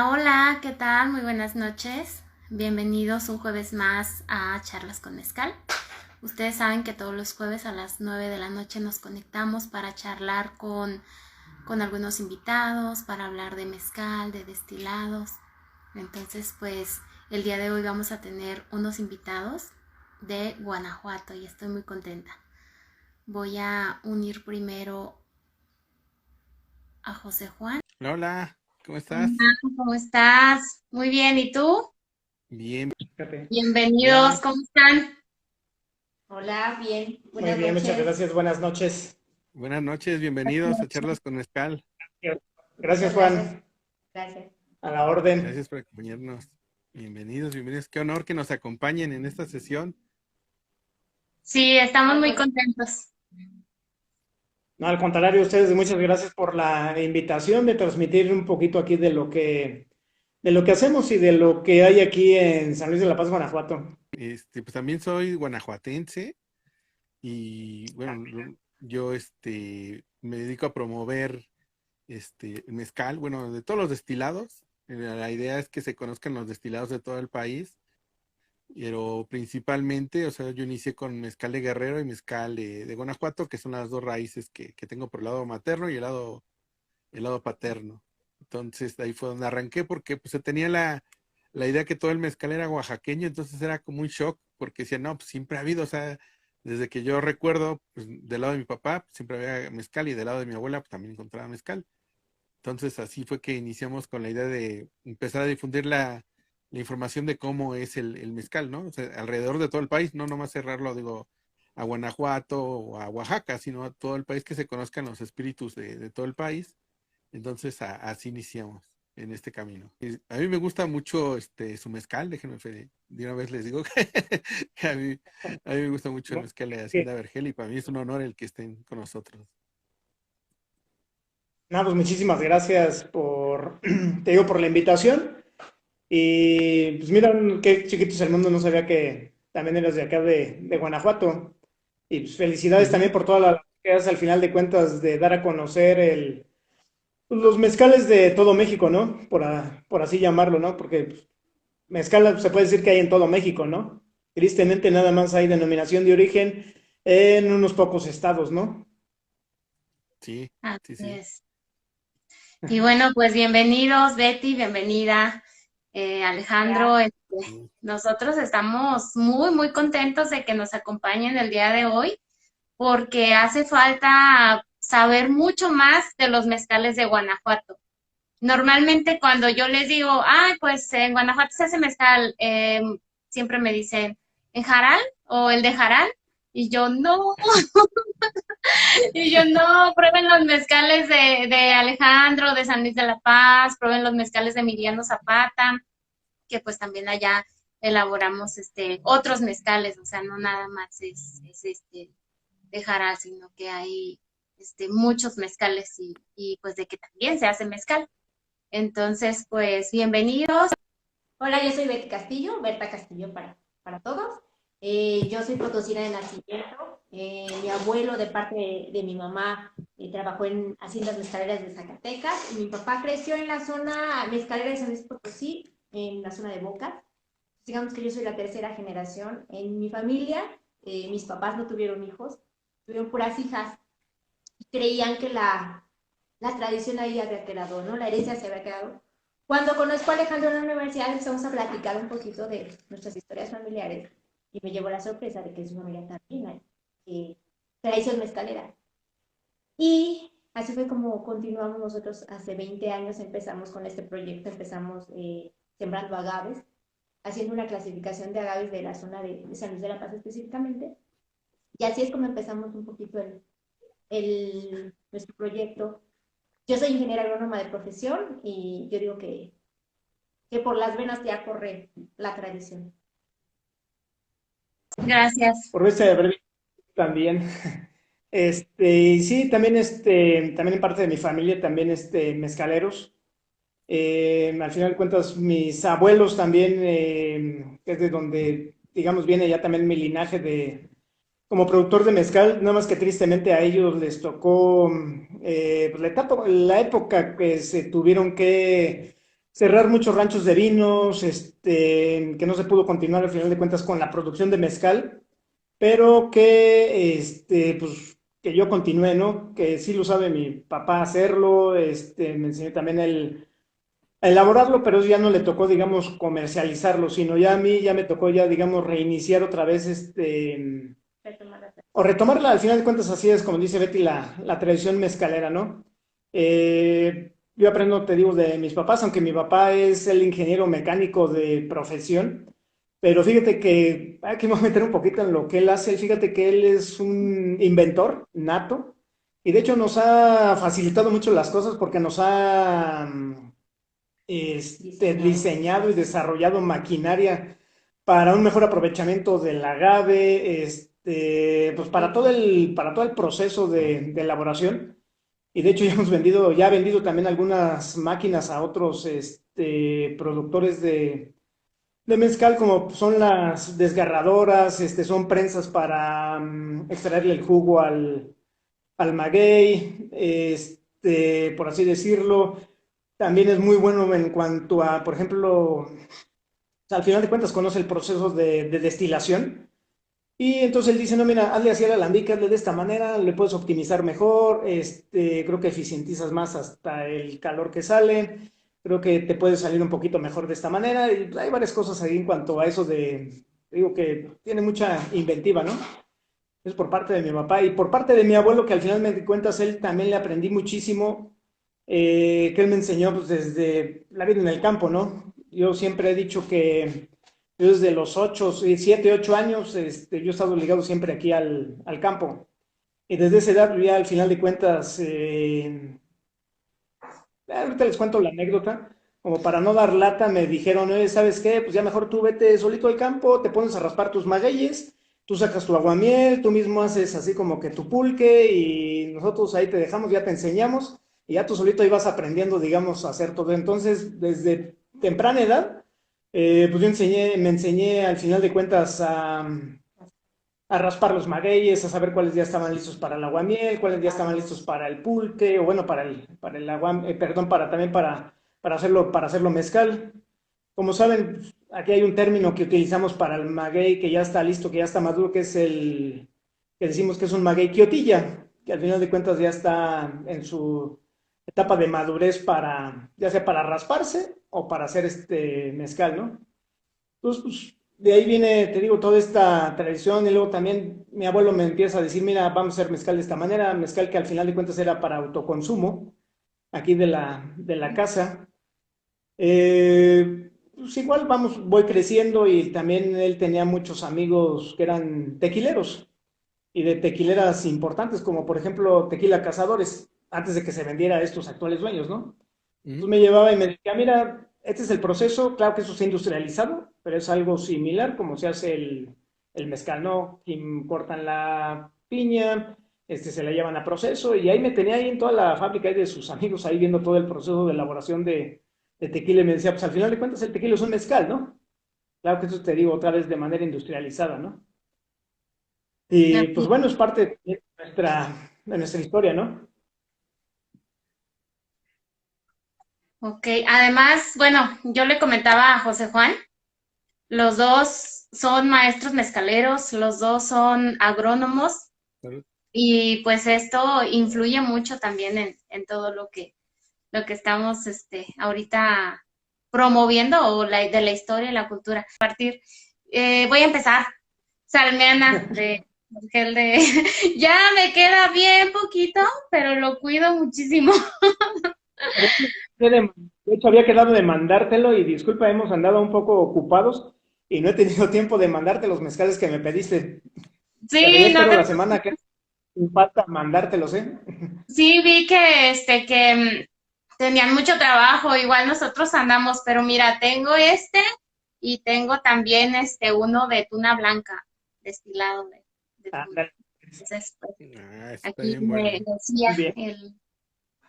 Hola, hola, ¿qué tal? Muy buenas noches. Bienvenidos un jueves más a Charlas con Mezcal. Ustedes saben que todos los jueves a las 9 de la noche nos conectamos para charlar con algunos invitados, para hablar de mezcal, de destilados. Entonces, pues el día de hoy vamos a tener unos invitados de Guanajuato y estoy muy contenta. Voy a unir primero a José Juan. Hola, hola, ¿cómo estás? Hola, ¿cómo estás? Muy bien, ¿y tú? Bien, Fíjate. Bienvenidos, bien. ¿cómo están? Hola, bien, Muy buenas bien, muchas noches. gracias. Buenas noches. Buenas noches, bienvenidos a Charlas con Mezcal. Gracias, Muchas gracias. Juan. Gracias. A la orden. Gracias por acompañarnos. Bienvenidos, bienvenidos. Qué honor que nos acompañen en esta sesión. Sí, estamos Ay, muy pues, contentos. No, al contrario, ustedes, muchas gracias por la invitación de transmitir un poquito aquí de lo que hacemos y de lo que hay aquí en San Luis de la Paz, Guanajuato. Pues también soy guanajuatense y bueno, yo me dedico a promover el mezcal, bueno, de todos los destilados. La idea es que se conozcan los destilados de todo el país, pero principalmente, o sea, yo inicié con mezcal de Guerrero y mezcal de Guanajuato, que son las dos raíces que tengo por el lado materno y el lado paterno. Entonces, ahí fue donde arranqué, porque pues se tenía la idea que todo el mezcal era oaxaqueño, entonces era como un shock, porque decía, no, pues siempre ha habido, o sea, desde que yo recuerdo, pues del lado de mi papá pues, siempre había mezcal y del lado de mi abuela pues también encontraba mezcal. Entonces así fue que iniciamos con la idea de empezar a difundir la información de cómo es el mezcal, ¿no? O sea, alrededor de todo el país, no nomás cerrarlo, digo, a Guanajuato o a Oaxaca, sino a todo el país, que se conozcan los espíritus de todo el país. Entonces así iniciamos en este camino. Y a mí me gusta mucho su mezcal, déjenme de una vez les digo que a mí me gusta mucho el ¿No? mezcal de Sí. Hacienda Vergel y para mí es un honor el que estén con nosotros. Nada, pues muchísimas gracias te digo, por la invitación. Y pues mira, qué chiquito es el mundo, no sabía que también eras de acá de Guanajuato. Y pues felicidades Ujú. también por toda la que haces al final de cuentas de dar a conocer pues, los mezcales de todo México, ¿no? Por así llamarlo, ¿no? Porque pues, mezcal se puede decir que hay en todo México, ¿no? Tristemente nada más hay denominación de origen en unos pocos estados, ¿no? Sí, Así sí, sí. es. Y bueno, pues bienvenidos, Betty, bienvenida, Alejandro. Gracias. Nosotros estamos muy, muy contentos de que nos acompañen el día de hoy, porque hace falta saber mucho más de los mezcales de Guanajuato. Normalmente cuando yo les digo, pues en Guanajuato se hace mezcal, siempre me dicen, ¿en Jaral o el de Jaral? Y yo, no, y yo, no, prueben los mezcales de Alejandro, de San Luis de la Paz, prueben los mezcales de Emiliano Zapata, que pues también allá elaboramos otros mezcales, o sea, no nada más es de Jaral, sino que hay muchos mezcales y pues de que también se hace mezcal. Entonces, pues bienvenidos. Hola, yo soy Betty Castillo, Berta Castillo para todos. Yo soy potosina de nacimiento. Mi abuelo, de parte de mi mamá, trabajó en haciendas mezcaleras de Zacatecas. Y mi papá creció en la zona mezcalera de San Luis Potosí, en la zona de Boca. Digamos que yo soy la tercera generación. En mi familia, mis papás no tuvieron hijos, tuvieron puras hijas. Creían que la tradición ahí había quedado, ¿no? La herencia se había quedado. Cuando conozco a Alejandro en la universidad, empezamos a platicar un poquito de nuestras historias familiares y me llevó la sorpresa de que su familia también hay tradición mezcalera. Y así fue como continuamos nosotros hace 20 años, empezamos con este proyecto, empezamos sembrando agaves, haciendo una clasificación de agaves de la zona de San Luis de la Paz específicamente. Y así es como empezamos un poquito nuestro proyecto. Yo soy ingeniera agrónoma de profesión y yo digo que por las venas ya corre la tradición. Gracias. Por este haber también. Y sí, también, también en parte de mi familia, también, mezcaleros. Al final de cuentas, mis abuelos también, es de donde, digamos, viene ya también mi linaje como productor de mezcal, nada más que tristemente a ellos les tocó pues la época que se tuvieron que cerrar muchos ranchos de vinos, que no se pudo continuar al final de cuentas con la producción de mezcal, pero que, pues, que yo continué, ¿no? Que sí lo sabe mi papá hacerlo, me enseñó también a elaborarlo, pero ya no le tocó, digamos, comercializarlo, sino ya a mí ya me tocó ya, digamos, reiniciar otra vez, o retomarla, al final de cuentas así es, como dice Betty, la tradición mezcalera, ¿no? Yo aprendo, te digo, de mis papás, aunque mi papá es el ingeniero mecánico de profesión, pero fíjate que aquí me voy a meter un poquito en lo que él hace. Fíjate que él es un inventor nato y de hecho nos ha facilitado mucho las cosas porque nos ha diseñado y desarrollado maquinaria para un mejor aprovechamiento del agave, pues para todo el proceso de elaboración. Y de hecho ya ha vendido también algunas máquinas a otros productores de mezcal, como son las desgarradoras, son prensas para extraerle el jugo al maguey, por así decirlo. También es muy bueno en cuanto a, por ejemplo, al final de cuentas conoce el proceso de destilación. Y entonces él dice, no, mira, hazle así al alambique, hazle de esta manera, le puedes optimizar mejor, creo que eficientizas más hasta el calor que sale, creo que te puede salir un poquito mejor de esta manera, y hay varias cosas ahí en cuanto a eso digo que tiene mucha inventiva, ¿no? Es por parte de mi papá y por parte de mi abuelo, que al final me di cuentas, él también le aprendí muchísimo, que él me enseñó pues desde la vida en el campo, ¿no? Yo siempre he dicho que yo desde los 7, 8 años, yo he estado ligado siempre aquí al campo. Y desde esa edad, ya al final de cuentas, ahorita les cuento la anécdota, como para no dar lata, me dijeron, ¿sabes qué? Pues ya mejor tú vete solito al campo, te pones a raspar tus magueyes, tú sacas tu aguamiel, tú mismo haces así como que tu pulque y nosotros ahí te dejamos, ya te enseñamos y ya tú solito ahí vas aprendiendo, digamos, a hacer todo. Entonces, desde temprana edad, pues yo me enseñé al final de cuentas a raspar los magueyes, a saber cuáles ya estaban listos para el aguamiel, cuáles ya estaban listos para el pulque, o bueno, para el aguamiel, perdón, también para hacerlo mezcal. Como saben, aquí hay un término que utilizamos para el maguey que ya está listo, que ya está maduro, que es que decimos que es un maguey quiotilla, que al final de cuentas ya está en su etapa de madurez ya sea para rasparse o para hacer este mezcal, ¿no? Entonces, pues, de ahí viene, te digo, toda esta tradición y luego también mi abuelo me empieza a decir, mira, vamos a hacer mezcal de esta manera, mezcal que al final de cuentas era para autoconsumo, aquí de la casa. Pues igual voy creciendo y también él tenía muchos amigos que eran tequileros y de tequileras importantes, como por ejemplo Tequila Cazadores, antes de que se vendiera a estos actuales dueños, ¿no? Entonces me llevaba y me decía, mira, este es el proceso, claro que eso se ha industrializado, pero es algo similar como se hace el mezcal, ¿no? Cortan la piña, se la llevan a proceso y ahí me tenía ahí en toda la fábrica ahí de sus amigos, ahí viendo todo el proceso de elaboración de tequila y me decía, pues al final de cuentas el tequila es un mezcal, ¿no? Claro que eso te digo otra vez de manera industrializada, ¿no? Y pues bueno, es parte de nuestra historia, ¿no? Ok, además, bueno, yo le comentaba a José Juan, los dos son maestros mezcaleros, los dos son agrónomos Salud. y pues esto influye mucho también en todo lo que estamos ahorita promoviendo o de la historia y la cultura. Voy a empezar, Salmiana de gel de ya me queda bien poquito, pero lo cuido muchísimo. De hecho, había quedado de mandártelo y disculpa, hemos andado un poco ocupados y no he tenido tiempo de mandarte los mezcales que me pediste. Pero ya Sí, no espero te la semana que sin falta mandártelos, ¿eh? Sí, vi que tenían mucho trabajo, igual nosotros andamos, pero mira, tengo y tengo también uno de tuna blanca, destilado de tuna. Ándale, Entonces, pues, Está aquí bien me bueno. decía muy bien.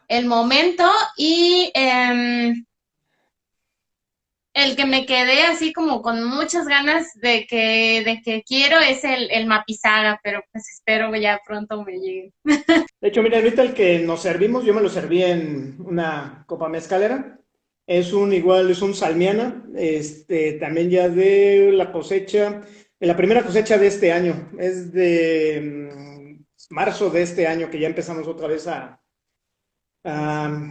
el momento y el que me quedé así como con muchas ganas de que quiero es el mapizaga, pero pues espero que ya pronto me llegue. De hecho, mira, ahorita el que nos servimos, yo me lo serví en una copa mezcalera es un salmiana, también ya de la cosecha, de la primera cosecha de este año, es de marzo de este año que ya empezamos otra vez a, a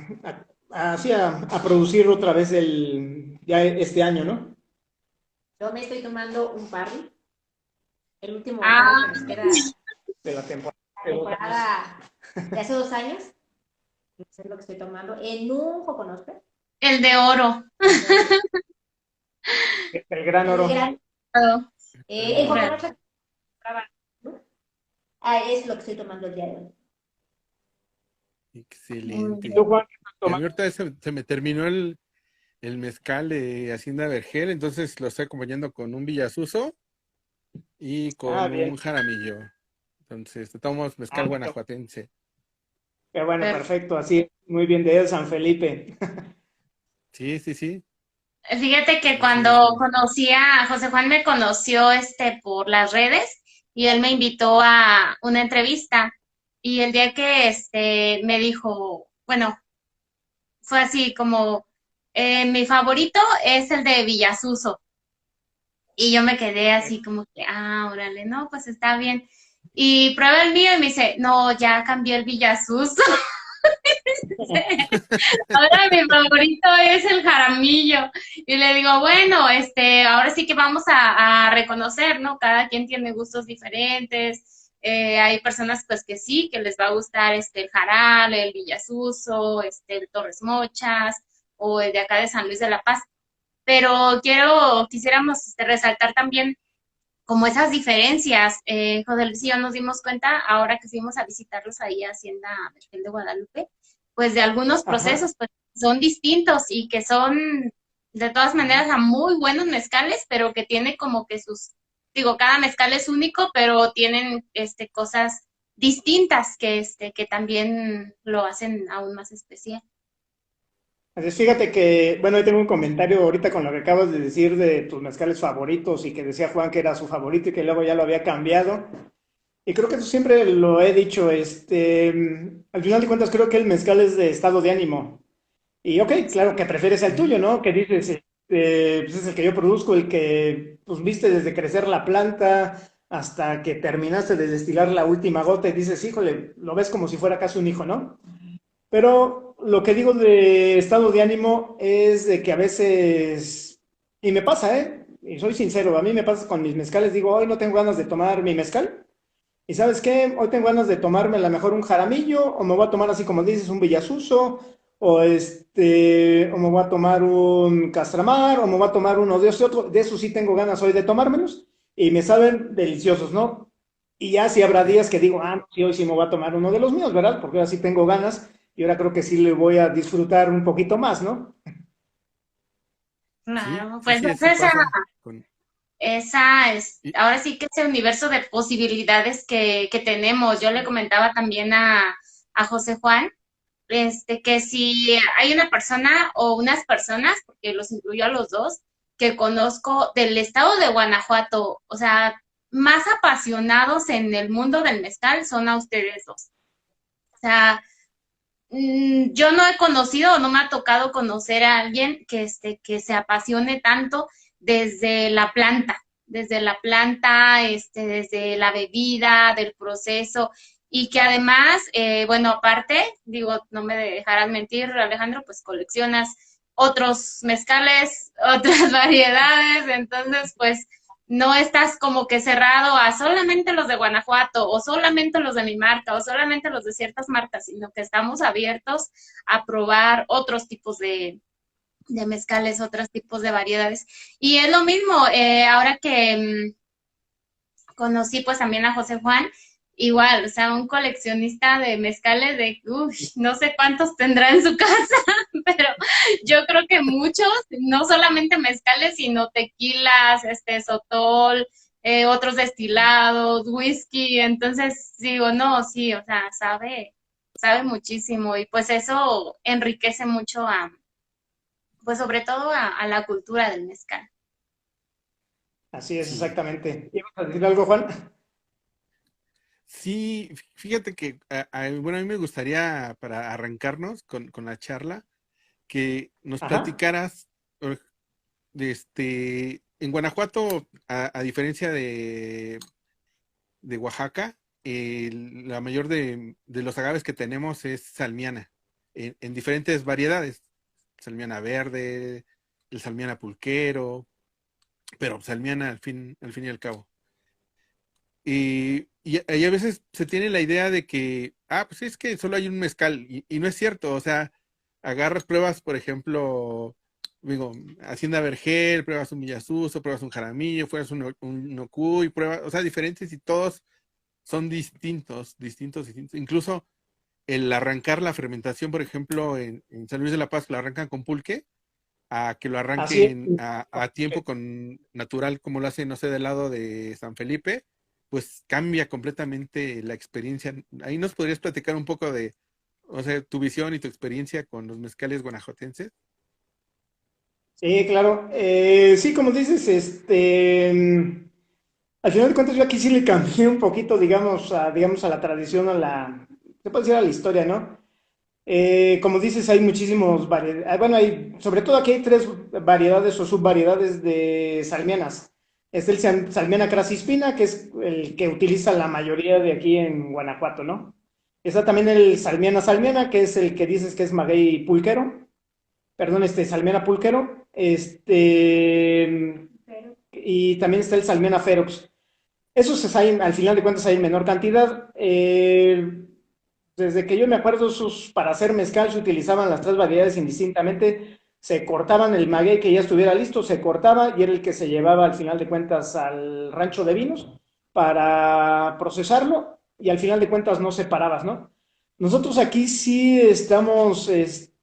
producir otra vez ya este año, ¿no? Yo me estoy tomando un Parry, el último Parry que Ah, nos queda De la temporada. la temporada de hace 2 años. Eso es lo que estoy tomando en un Joconospe. el de oro. El gran El oro. gran, el Órale. Joconospe, ¿no? Es lo que estoy tomando el día de hoy. Muy ¿Y Excelente. tú, bien. Juan, qué estás Y a mí tomando? ahorita se me terminó el mezcal de Hacienda Vergel, entonces lo estoy acompañando con un Villasuso y Ah, con un bien. jaramillo. Entonces, tomamos Ah, mezcal guanajuatense. qué bueno, Perfecto. perfecto. Así, muy bien de San Felipe. Sí, sí, sí. Fíjate que Así es. cuando conocí a José Juan me conoció por las redes y él me invitó a una entrevista y el día que me dijo, bueno, fue así como mi favorito es el de Villasuso y yo me quedé así como que, órale, no, pues está bien. Y prueba el mío y me dice, no, ya cambié el Villasuso. Ahora mi favorito es el jaramillo. Y le digo, bueno, ahora sí que vamos a reconocer, ¿no? Cada quien tiene gustos diferentes. Hay personas pues que sí, que les va a gustar el jaral, el Villasuso, el Torres Mochas o el de acá de San Luis de la Paz. Pero quisiéramos resaltar también como esas diferencias. José Luis y yo nos dimos cuenta ahora que fuimos a visitarlos ahí a Hacienda Vergel de Guadalupe, pues de algunos Ajá. procesos pues son distintos y que son de todas maneras a muy buenos mezcales, pero que tiene como que digo, cada mezcal es único, pero tienen cosas distintas que también lo hacen aún más especial. Así es, fíjate que, bueno, hoy tengo un comentario ahorita con lo que acabas de decir de tus mezcales favoritos y que decía Juan que era su favorito y que luego ya lo había cambiado. Y creo que eso siempre lo he dicho, al final de cuentas creo que el mezcal es de estado de ánimo. Y ok, claro que prefieres el tuyo, Ujú. ¿no? Que dices, pues es el que yo produzco, el que pues viste desde crecer la planta hasta que terminaste de destilar la última gota y dices, híjole, lo ves como si fuera casi un hijo, ¿no? Pero lo que digo de estado de ánimo es de que a veces, y me pasa, ¿eh? Y soy sincero, a mí me pasa con mis mezcales, digo, hoy no tengo ganas de tomar mi mezcal. ¿Y sabes qué? Hoy tengo ganas de tomarme a lo mejor un jaramillo, o me voy a tomar así como dices, un Villasuso, o me voy a tomar un Castramar, o me voy a tomar uno de ese otro. De eso sí tengo ganas hoy de tomármelos, y me saben deliciosos, ¿no? Y ya sí habrá Sí, días que digo, sí, hoy sí me voy a tomar uno de los míos, ¿verdad? Porque ahora sí tengo ganas, y ahora creo que sí le voy a disfrutar un poquito más, ¿no? sí, Claro, sí, pues sí, así pasa. Con, y, ahora sí que ese universo de posibilidades que tenemos. Yo le comentaba también a José Juan, que si hay una persona o unas personas, porque los incluyo a los dos, que conozco del estado de Guanajuato, o sea, más apasionados en el mundo del mezcal son a ustedes dos. O sea, yo no he conocido o no me ha tocado conocer a alguien que se apasione tanto desde la planta, desde la bebida, del proceso, y que además, bueno, aparte, digo, no me dejarás mentir, Alejandro, pues coleccionas otros mezcales, otras variedades, entonces, pues no estás como que cerrado a solamente los de Guanajuato o solamente los de mi marca o solamente los de ciertas marcas, sino que estamos abiertos a probar otros tipos de mezcales, otros tipos de variedades. Y es lo mismo, ahora que conocí pues también a José Juan, igual, o sea, un coleccionista de mezcales de, no sé cuántos tendrá en su casa, pero yo creo que muchos, no solamente mezcales, sino tequilas, sotol, otros destilados, whisky, entonces digo, no, sí, o sea, sabe muchísimo y pues eso enriquece mucho pues sobre todo a la cultura del mezcal. Así es, sí, exactamente. ¿Ibas a decir algo, Juan? sí, fíjate que, bueno, a mí me gustaría, para arrancarnos con la charla, que nos Ajá. platicaras en Guanajuato, a diferencia de Oaxaca, la mayor de los agaves que tenemos es salmiana, en diferentes variedades. Salmiana verde, el salmiana pulquero, pero salmiana al fin y al cabo. Y a veces se tiene la idea de que, pues es que solo hay un mezcal, y no es cierto, o sea, agarras pruebas, por ejemplo, digo, Hacienda Vergel, pruebas un Villasuso, pruebas un Jaramillo, pruebas un Nocuy, pruebas, o sea, diferentes y todos son distintos, distintos, distintos. Incluso el arrancar la fermentación, por ejemplo, en San Luis de la Paz, que lo arrancan con pulque, a que lo Así es. arranquen a tiempo con natural, como lo hacen, no sé, del lado de San Felipe, pues cambia completamente la experiencia. Ahí nos podrías platicar un poco de, o sea, tu visión y tu experiencia con los mezcales guanajuatenses. Sí, claro. Sí, como dices, al final de cuentas yo aquí sí le cambié un poquito, digamos, a la tradición, se puede decir a la historia, ¿no? Como dices, hay muchísimos variedades. Bueno, sobre todo aquí hay tres variedades o subvariedades de salmianas. Es el salmiana crasispina, que es el que utiliza la mayoría de aquí en Guanajuato, ¿no? Está también el salmiana salmiana, que es el que dices que es maguey pulquero. Perdón, salmiana pulquero. Y también está el salmiana ferox. Esos hay, al final de cuentas hay en menor cantidad. Desde que yo me acuerdo, para hacer mezcal se utilizaban las tres variedades indistintamente. Se cortaban el maguey que ya estuviera listo, se cortaba y era el que se llevaba al final de cuentas al rancho de vinos para procesarlo y al final de cuentas no separabas, ¿no? Nosotros aquí sí estamos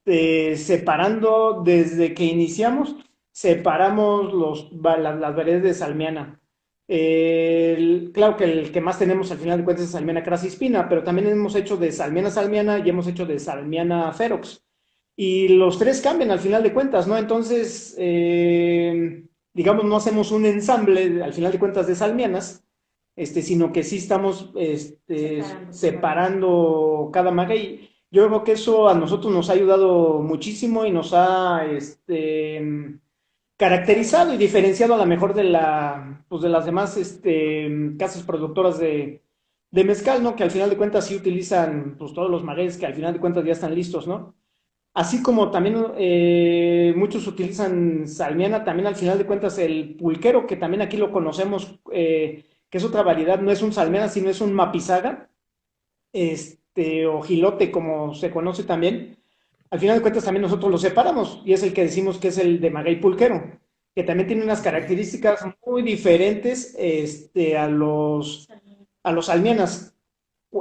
separando desde que iniciamos, separamos las variedades de salmiana. Claro que el que más tenemos al final de cuentas es salmiana crasispina, pero también hemos hecho de salmiana salmiana y hemos hecho de salmiana ferox. Y los tres cambian al final de cuentas, ¿no? Entonces, digamos, no hacemos un ensamble al final de cuentas de salmianas, sino que sí estamos separando cada maguey. Yo creo que eso a nosotros nos ha ayudado muchísimo y nos ha caracterizado y diferenciado a lo mejor pues de las demás casas productoras de mezcal, ¿no? Que al final de cuentas sí utilizan pues todos los magueyes que al final de cuentas ya están listos, ¿no? Así como también muchos utilizan salmiana, también al final de cuentas el pulquero, que también aquí lo conocemos, que es otra variedad, no es un salmiana, sino es un mapizaga, o jilote como se conoce también. Al final de cuentas también nosotros lo separamos y es el que decimos que es el de maguey pulquero, que también tiene unas Ok. características muy diferentes a los salmianas.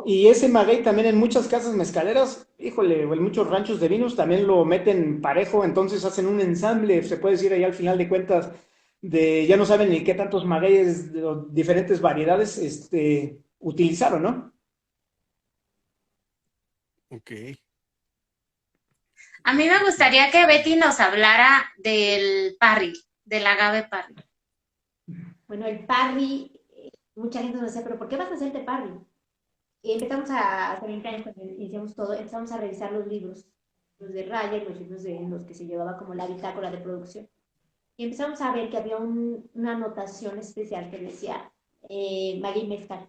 Y ese maguey también en muchas casas mezcaleras, híjole, o en muchos ranchos de vinos también lo meten parejo, entonces hacen un ensamble, se puede decir ahí al final de cuentas, ya no saben ni qué tantos magueyes de diferentes variedades utilizaron, ¿no? Ok. A mí me gustaría que Betty nos hablara del parry, del agave parry. Bueno, el parry, mucha gente nos decía, pero ¿por qué vas a hacerte parry? Y empezamos hace 20 años, cuando iniciamos todo, empezamos a revisar los de raya y los libros en los que se llevaba como la bitácora de producción. Y empezamos a ver que había una anotación especial que decía Magui Mezcal.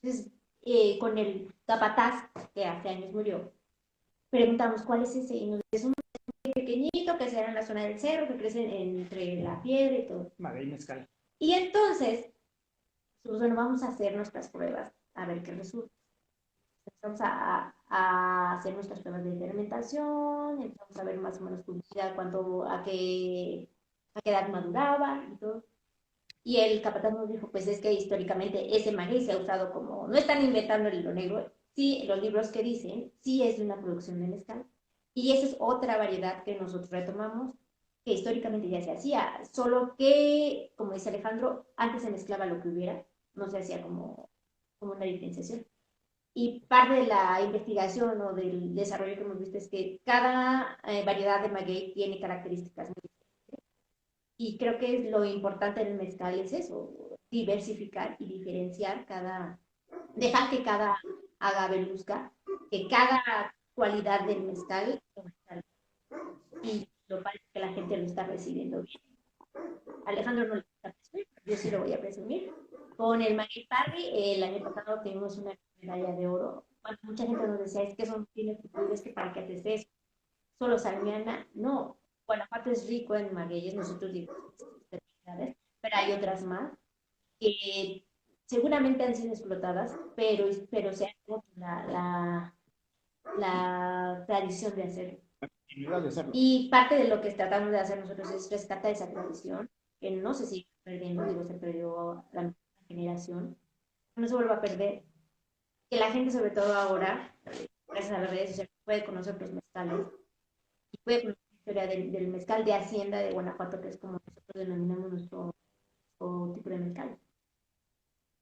Entonces, con el capataz, que hace años murió, preguntamos cuál es ese, y nos dice, es un pequeñito que se da en la zona del cerro, que crece entre la piedra y todo. Maguey mezcal. Y entonces, pues bueno, vamos a hacer nuestras pruebas, a ver qué resulta. Empezamos a hacer nuestras pruebas de fermentación, empezamos a ver más o menos publicidad, a qué edad maduraba y todo. Y el capataz nos dijo, pues es que históricamente ese maguey se ha usado como, no están inventando el hilo negro, sí, los libros que dicen, sí es de una producción de mezcal. Y esa es otra variedad que nosotros retomamos, que históricamente ya se hacía, solo que, como dice Alejandro, antes se mezclaba lo que hubiera, no se hacía como una diferenciación. Y parte de la investigación o del desarrollo que hemos visto es que cada variedad de maguey tiene características muy diferentes. Y creo que lo importante en el mezcal es eso, diversificar y diferenciar dejar que cada agave luzca, que cada cualidad del mezcal sobresalga. y lo parece que la gente lo está recibiendo bien. Alejandro no le gusta presumir, yo sí lo voy a presumir. Con el Maguey Parry, el año pasado tuvimos una medalla de oro. Cuando mucha gente nos decía, es que eso no tiene futuro, es que para qué haces eso. Solo Salmiana, no. Guanajuato es rico en magueyes, nosotros digo, pero hay otras más que seguramente han sido explotadas, pero se ha la tradición de hacerlo. Y parte de lo que tratamos de hacer nosotros es rescatar esa tradición, que no se sigue perdiendo, digo, se perdió la generación, no se vuelva a perder, que la gente, sobre todo ahora, gracias a las redes sociales, puede conocer los mezcales y puede conocer la historia del mezcal de Hacienda de Guanajuato, que es como nosotros denominamos nuestro tipo de mezcal.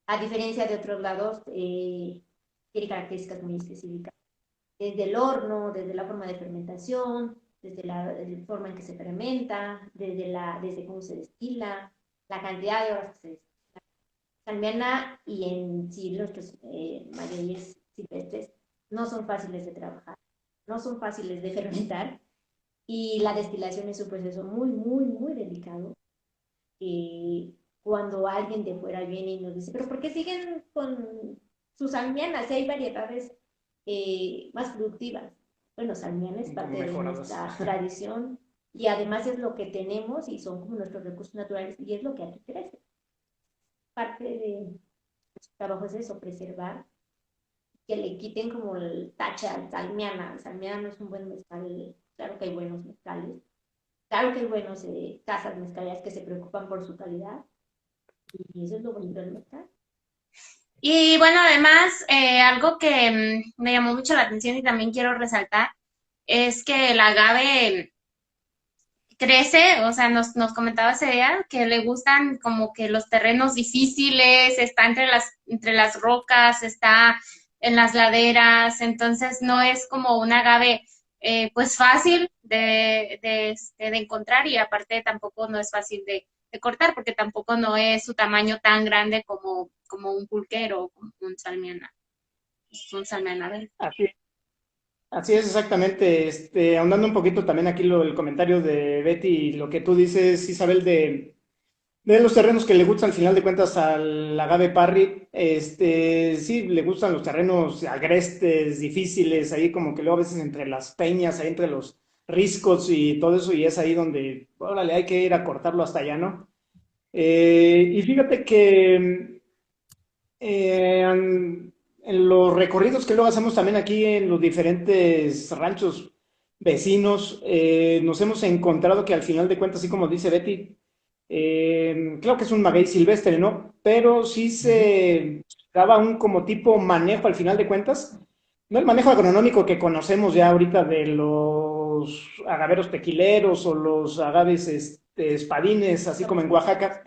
A diferencia de otros lados, tiene características muy específicas. Desde el horno, desde la forma de fermentación, desde la forma en que se fermenta, desde cómo se destila, la cantidad de horas que se destila. Salmiana y en sí nuestros magueyes silvestres no son fáciles de trabajar, no son fáciles de fermentar, y la destilación es un proceso muy, muy, muy delicado. Cuando alguien de fuera viene y nos dice, pero ¿por qué siguen con sus salmianas? Si hay variedades más productivas. Bueno, salmiana es parte de nuestra tradición y además es lo que tenemos y son como nuestros recursos naturales y es lo que aquí crece. Parte de nuestro trabajo es eso, preservar, que le quiten como el tache al salmiana. El salmiana no es un buen mezcal, claro que hay buenos mezcales, claro que hay buenos casas mezcaleras que se preocupan por su calidad y eso es lo bonito del mezcal. Y bueno, además, algo que me llamó mucho la atención y también quiero resaltar es que el agave crece, o sea, nos comentaba ese día que le gustan como que los terrenos difíciles, está entre las rocas, está en las laderas, entonces no es como un agave pues fácil de encontrar y aparte tampoco no es fácil de cortar porque tampoco no es su tamaño tan grande como un pulquero o como un salmiana. Es un salmiana verde. Así es, exactamente. Ahondando un poquito también aquí el comentario de Betty y lo que tú dices, Isabel, de los terrenos que le gustan al final de cuentas al agave Parry, sí, le gustan los terrenos agrestes, difíciles, ahí como que luego a veces entre las peñas, ahí entre los riscos y todo eso, y es ahí donde, órale, hay que ir a cortarlo hasta allá, ¿no? Y fíjate que en los recorridos que luego hacemos también aquí en los diferentes ranchos vecinos, nos hemos encontrado que al final de cuentas, así como dice Betty, claro que es un maguey silvestre, ¿no? Pero sí se daba un como tipo manejo al final de cuentas, no el manejo agronómico que conocemos ya ahorita de los agaveros tequileros o los agaves espadines, así como en Oaxaca,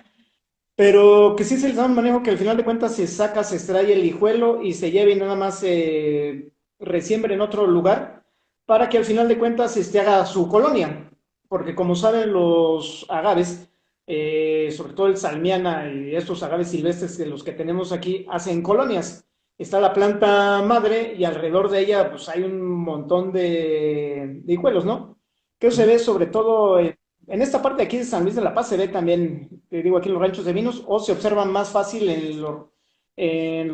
pero que sí se les da un manejo que al final de cuentas se saca, se extrae el hijuelo y se lleve y nada más se resiembre en otro lugar para que al final de cuentas haga su colonia. Porque como saben los agaves, sobre todo el salmiana y estos agaves silvestres de los que tenemos aquí, hacen colonias. Está la planta madre y alrededor de ella pues hay un montón de hijuelos, ¿no? Que se ve sobre todo en esta parte de aquí de San Luis de la Paz, se ve también, te digo, aquí en los ranchos de vinos, o se observan más fácil en los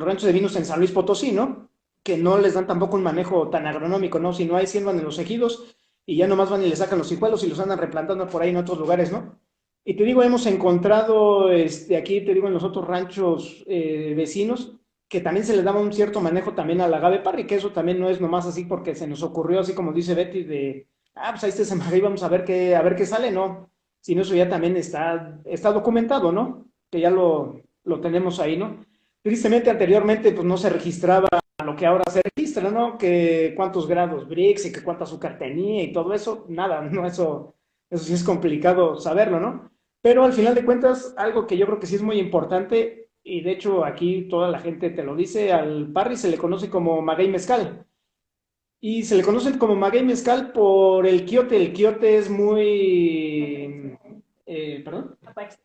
ranchos de vinos en San Luis Potosí, ¿no? Que no les dan tampoco un manejo tan agronómico, ¿no? Si no hay, siembran en los ejidos y ya nomás van y le sacan los hijuelos y los andan replantando por ahí en otros lugares, ¿no? Y te digo, hemos encontrado aquí, te digo, en los otros ranchos vecinos, que también se le daba un cierto manejo también al agave parry, que eso también no es nomás así porque se nos ocurrió, así como dice Betty, pues ahí está ese maguey, vamos a ver qué sale, ¿no? Si no, eso ya también está documentado, ¿no? Que ya lo tenemos ahí, ¿no? Tristemente, anteriormente, pues no se registraba lo que ahora se registra, ¿no? Que cuántos grados Brix y que cuánto azúcar tenía y todo eso, nada, ¿no? Eso sí es complicado saberlo, ¿no? Pero al final de cuentas, algo que yo creo que sí es muy importante, y de hecho aquí toda la gente te lo dice, al parry se le conoce como maguey mezcal. Y se le conoce como maguey mezcal por el quiote. El quiote es muy, perdón,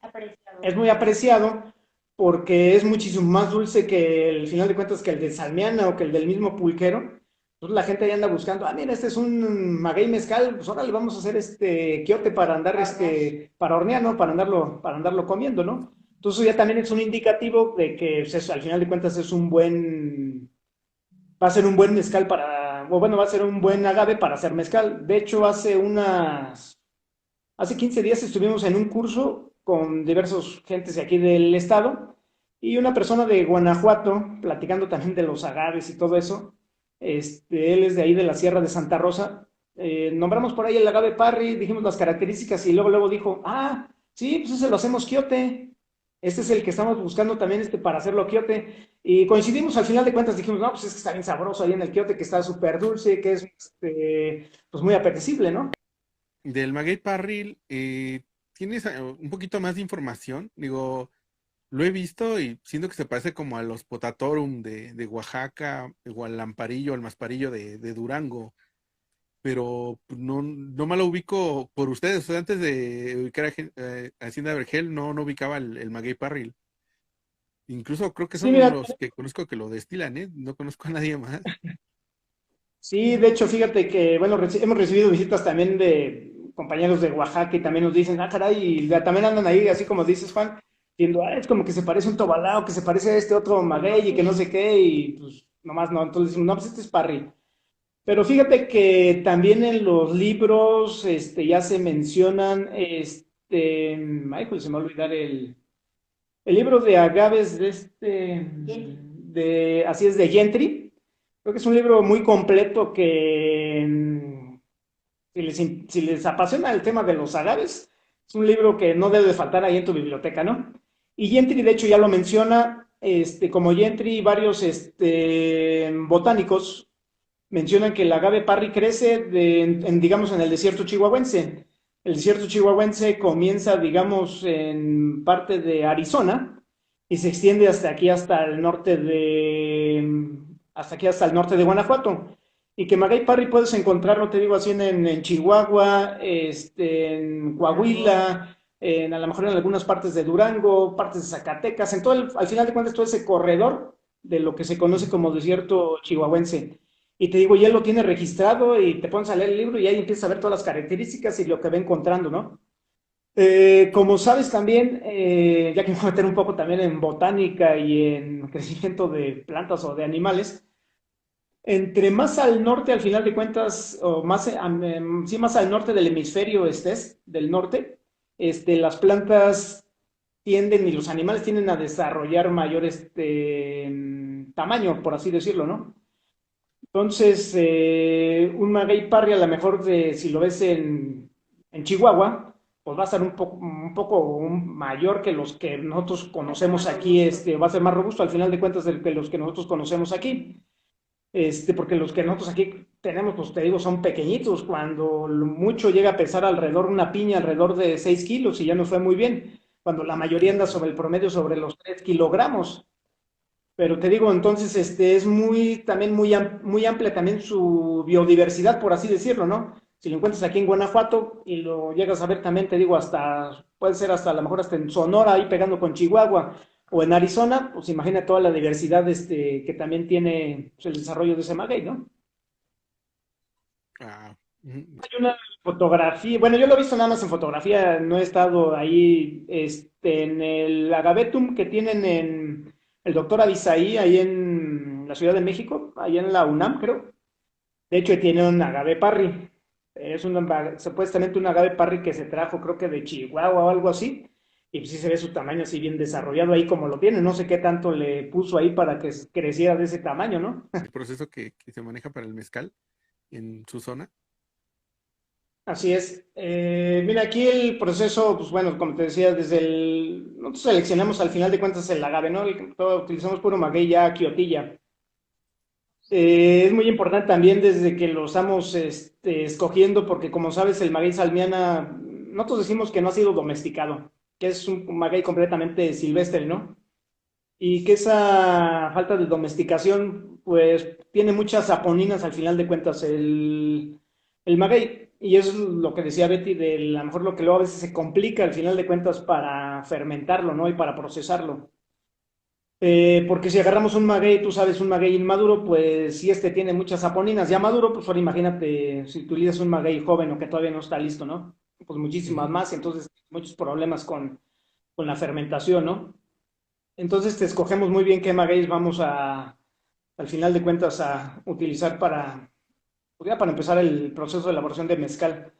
Apreciado. es muy apreciado porque es muchísimo más dulce que el final de cuentas que el de salmiana o que el del mismo pulquero, Entonces la gente ahí anda buscando, mira, este es un maguey mezcal, pues ahora le vamos a hacer este quiote para andar, para hornear, ¿no? Para andarlo comiendo, ¿no? Entonces ya también es un indicativo de que pues, al final de cuentas es va a ser un buen mezcal o bueno, va a ser un buen agave para hacer mezcal. De hecho, hace 15 días estuvimos en un curso con diversos gentes de aquí del estado y una persona de Guanajuato, platicando también de los agaves y todo eso. Él es de ahí de la Sierra de Santa Rosa. Nombramos por ahí el agave Parry, dijimos las características y luego dijo, sí, pues ese lo hacemos quiote. Este es el que estamos buscando también para hacerlo quiote. Y coincidimos al final de cuentas, dijimos, no, pues es que está bien sabroso ahí en el quiote, que está súper dulce, que es pues muy apetecible, ¿no? Del Maguey Parril, ¿tienes un poquito más de información? Digo, lo he visto y siento que se parece como a los Potatorum de Oaxaca, o al Lamparillo, al Masparillo de Durango, pero pues, no me lo ubico por ustedes. O sea, antes de ubicar a Hacienda Vergel, no ubicaba el Maguey Parril. Incluso creo que Sí, son mira, los que conozco que lo destilan, ¿eh? No conozco a nadie más. sí, de hecho, fíjate que, bueno, hemos recibido visitas también de compañeros de Oaxaca y también nos dicen, caray, y también andan ahí, así como dices, Juan, diciendo, es como que se parece un tobalao, que se parece a este otro maguey y que no sé qué, y pues nomás no, entonces decimos, no, pues este es Parry. Pero fíjate que también en los libros, ya se mencionan, ay, pues se me va a olvidar el libro de agaves así es, de Gentry. Creo que es un libro muy completo que si les apasiona el tema de los agaves, es un libro que no debe de faltar ahí en tu biblioteca, ¿no? Y Gentry, de hecho, ya lo menciona, como Gentry, varios botánicos mencionan que el agave Parry crece, digamos, en el desierto chihuahuense. El desierto chihuahuense comienza, digamos, en parte de Arizona y se extiende hasta aquí, hasta aquí, hasta el norte de Guanajuato. Y que Maguey Parry puedes encontrarlo, te digo así, en Chihuahua, en Coahuila, a lo mejor en algunas partes de Durango, partes de Zacatecas, al final de cuentas todo ese corredor de lo que se conoce como desierto chihuahuense. Y te digo, ya lo tiene registrado y te pones a leer el libro y ahí empiezas a ver todas las características y lo que va encontrando, ¿no? Como sabes también, ya que me voy a meter un poco también en botánica y en crecimiento de plantas o de animales, entre más al norte, al final de cuentas, o más, sí, más al norte del hemisferio estés, del norte, las plantas tienden y los animales tienden a desarrollar mayor tamaño, por así decirlo, ¿no? Entonces, un Maguey Parry a lo mejor si lo ves en Chihuahua, pues va a estar un poco mayor que los que nosotros conocemos aquí, va a ser más robusto al final de cuentas que los que nosotros conocemos aquí, porque los que nosotros aquí tenemos, pues te digo, son pequeñitos, cuando mucho llega a pesar una piña alrededor de 6 kilos y ya nos fue muy bien, cuando la mayoría anda sobre el promedio sobre los 3 kilogramos. Pero te digo, entonces, es también muy amplia también su biodiversidad, por así decirlo, ¿no? Si lo encuentras aquí en Guanajuato y lo llegas a ver también, te digo, puede ser hasta, a lo mejor hasta en Sonora, ahí pegando con Chihuahua, o en Arizona, pues imagina toda la diversidad, que también tiene pues, el desarrollo de ese maguey, ¿no? Ah, ujú. Hay una fotografía, bueno, yo lo he visto nada más en fotografía, no he estado ahí, en el agavetum que tienen en el doctor Avisaí, ahí en la Ciudad de México, ahí en la UNAM, creo. De hecho, tiene un agave parry. Supuestamente un agave parry que se trajo, creo que de Chihuahua o algo así. Y pues sí se ve su tamaño así bien desarrollado ahí como lo tiene. No sé qué tanto le puso ahí para que creciera de ese tamaño, ¿no? El proceso que se maneja para el mezcal en su zona. Así es. Mira, aquí el proceso, pues bueno, como te decía, nosotros seleccionamos al final de cuentas el agave, ¿no? Utilizamos puro maguey ya quiotilla. Es muy importante también desde que lo estamos escogiendo, porque como sabes, el maguey salmiana, nosotros decimos que no ha sido domesticado, que es un maguey completamente silvestre, ¿no? Y que esa falta de domesticación, pues, tiene muchas saponinas al final de cuentas el maguey. Y eso es lo que decía Betty, a lo mejor lo que luego a veces se complica al final de cuentas para fermentarlo, ¿no? Y para procesarlo. Porque si agarramos un maguey, tú sabes, un maguey inmaduro, pues si este tiene muchas saponinas, ya maduro, pues ahora imagínate si utilizas un maguey joven o que todavía no está listo, ¿no? Pues muchísimas Ujú. más, y entonces muchos problemas con la fermentación, ¿no? Entonces te escogemos muy bien qué magueyes vamos al final de cuentas, a utilizar pues ya para empezar el proceso de elaboración de mezcal.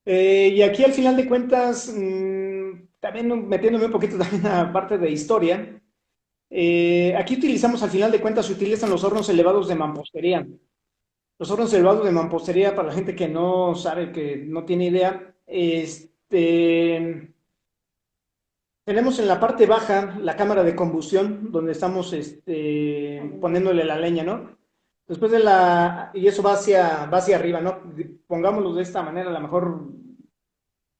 Y aquí al final de cuentas, también metiéndome un poquito también a parte de historia, aquí utilizamos, al final de cuentas, se utilizan los hornos elevados de mampostería. Los hornos elevados de mampostería, para la gente que no sabe, que no tiene idea, tenemos en la parte baja la cámara de combustión, donde estamos poniéndole la leña, ¿no? Después y eso va hacia arriba, ¿no? Pongámoslo de esta manera, a lo mejor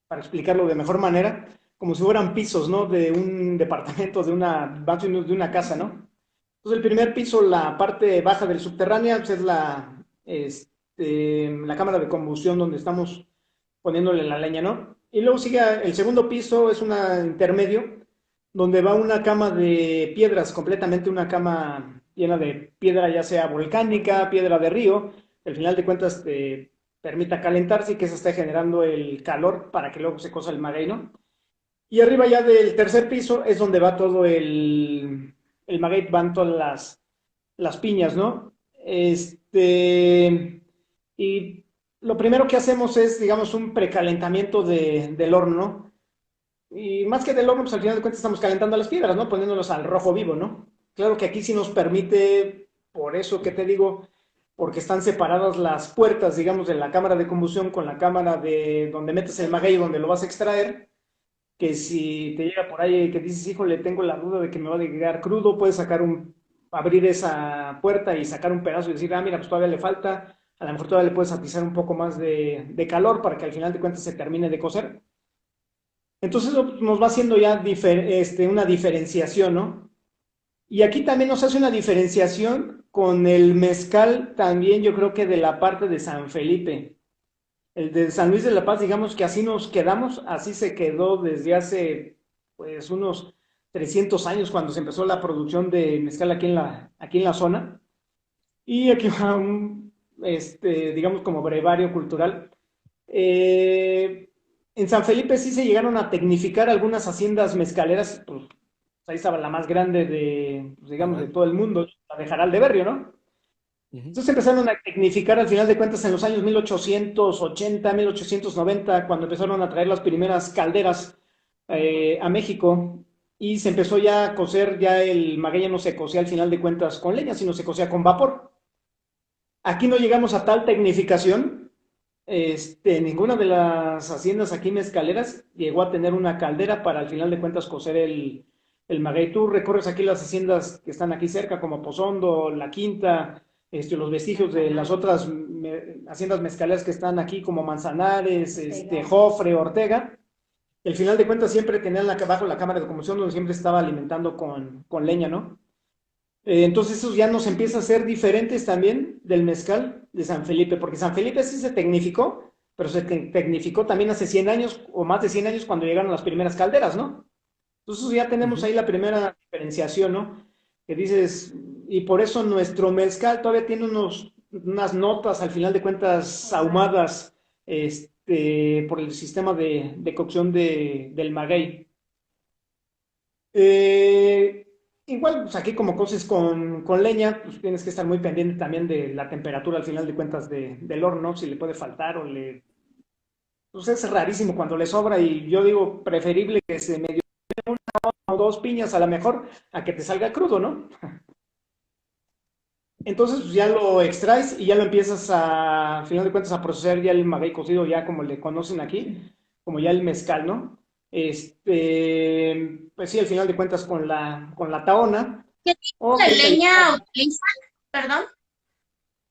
para explicarlo de mejor manera, como si fueran pisos, ¿no? De un departamento, de una casa, ¿no? Entonces, el primer piso, la parte baja del subterráneo, pues es la cámara de combustión donde estamos poniéndole la leña, ¿no? Y luego sigue el segundo piso, es un intermedio, donde va una cama de piedras, completamente una cama llena de piedra, ya sea volcánica, piedra de río, que al final de cuentas te permita calentarse y que se esté generando el calor para que luego se cosa el maguey, ¿no? Y arriba ya del tercer piso es donde va todo el maguey, van todas las piñas, ¿no? Y lo primero que hacemos es, digamos, un precalentamiento del horno, ¿no? Y más que del horno, pues al final de cuentas estamos calentando las piedras, ¿no? Poniéndolos al rojo vivo, ¿no? Claro que aquí sí nos permite, por eso que te digo, porque están separadas las puertas, digamos, de la cámara de combustión con la cámara de donde metes el maguey, donde lo vas a extraer, que si te llega por ahí que dices, híjole, tengo la duda de que me va a llegar crudo, puedes abrir esa puerta y sacar un pedazo y decir, mira, pues todavía le falta, a lo mejor todavía le puedes atizar un poco más de calor para que al final de cuentas se termine de cocer. Entonces nos va haciendo ya una diferenciación, ¿no? Y aquí también nos hace una diferenciación con el mezcal también, yo creo que de la parte de San Felipe. El de San Luis de la Paz, digamos que así nos quedamos, así se quedó desde hace pues unos 300 años cuando se empezó la producción de mezcal aquí en la zona. Y aquí va digamos como brevario cultural. Eh, en San Felipe sí se llegaron a tecnificar algunas haciendas mezcaleras, pues ahí estaba la más grande pues, digamos, de Ajá. todo el mundo, la de Jaral de Berrio, ¿no? Ujú. Entonces empezaron a tecnificar al final de cuentas en los años 1880, 1890, cuando empezaron a traer las primeras calderas a México y se empezó ya a cocer, ya el maguey ya no se cocía al final de cuentas con leña, sino se cocía con vapor. Aquí no llegamos a tal tecnificación, ninguna de las haciendas aquí mezcaleras llegó a tener una caldera para al final de cuentas cocer el maguey. Tú recorres aquí las haciendas que están aquí cerca, como Pozondo, La Quinta, los vestigios de las otras haciendas mezcaleras que están aquí, como Manzanares, Ortega. Jofre, Ortega. Y al final de cuentas siempre tenían abajo la cámara de combustión donde siempre estaba alimentando con leña, ¿no? Entonces eso ya nos empieza a ser diferentes también del mezcal de San Felipe, porque San Felipe sí se tecnificó, pero se tecnificó también hace 100 años o más de 100 años cuando llegaron las primeras calderas, ¿no? Entonces ya tenemos Ujú. ahí la primera diferenciación, ¿no? Que dices, y por eso nuestro mezcal todavía tiene unas notas, al final de cuentas, ahumadas, por el sistema de cocción del maguey. Eh, Igual, pues aquí como coces con leña, pues tienes que estar muy pendiente también de la temperatura al final de cuentas del horno, si le puede faltar o le... Pues es rarísimo cuando le sobra y yo digo, preferible que se medio o dos piñas a lo mejor a que te salga crudo, ¿no? Entonces pues ya lo extraes y ya lo empiezas al final de cuentas a procesar ya el maguey cocido, ya como le conocen aquí, como ya el mezcal, ¿no? Pues sí, al final de cuentas con la taona. ¿Qué tipo O de que te leña utilizan? Perdón.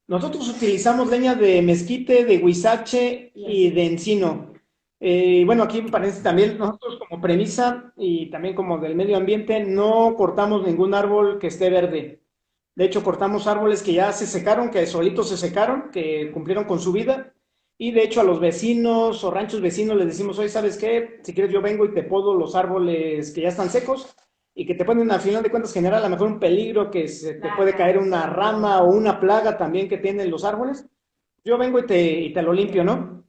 Nosotros utilizamos leña de mezquite, de huizache y de encino. Bueno, aquí me parece también, nosotros como premisa y también como del medio ambiente, no cortamos ningún árbol que esté verde. De hecho, cortamos árboles que ya se secaron, que solitos se secaron, que cumplieron con su vida. Y de hecho a los vecinos o ranchos vecinos les decimos, oye, ¿sabes qué? Si quieres yo vengo y te podo los árboles que ya están secos y que te pueden al final de cuentas generar a lo mejor un peligro, que se te puede Plagas, caer una rama o una plaga también que tienen los árboles, yo vengo y te lo limpio, ¿no?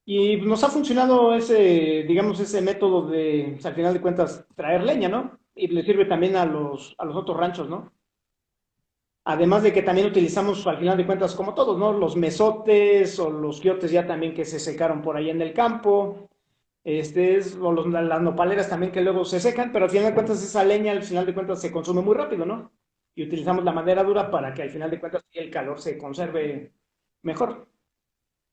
Y nos ha funcionado ese, digamos, ese método de, pues, al final de cuentas, traer leña, ¿no? Y le sirve también a los otros ranchos, ¿no? Además de que también utilizamos, al final de cuentas, como todos, ¿no? Los mesotes o los quiotes ya también que se secaron por ahí en el campo, o las nopaleras también que luego se secan, pero al final de cuentas esa leña, al final de cuentas, se consume muy rápido, ¿no? Y utilizamos la madera dura para que al final de cuentas el calor se conserve mejor.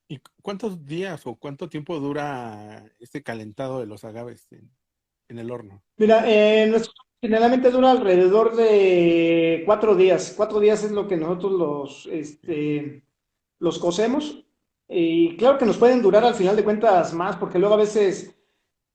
¿Y cuántos días o cuánto tiempo dura este calentado de los agaves en el horno? Mira, generalmente dura alrededor de 4 días. 4 días es lo que nosotros los cocemos. Y claro que nos pueden durar al final de cuentas más, porque luego a veces,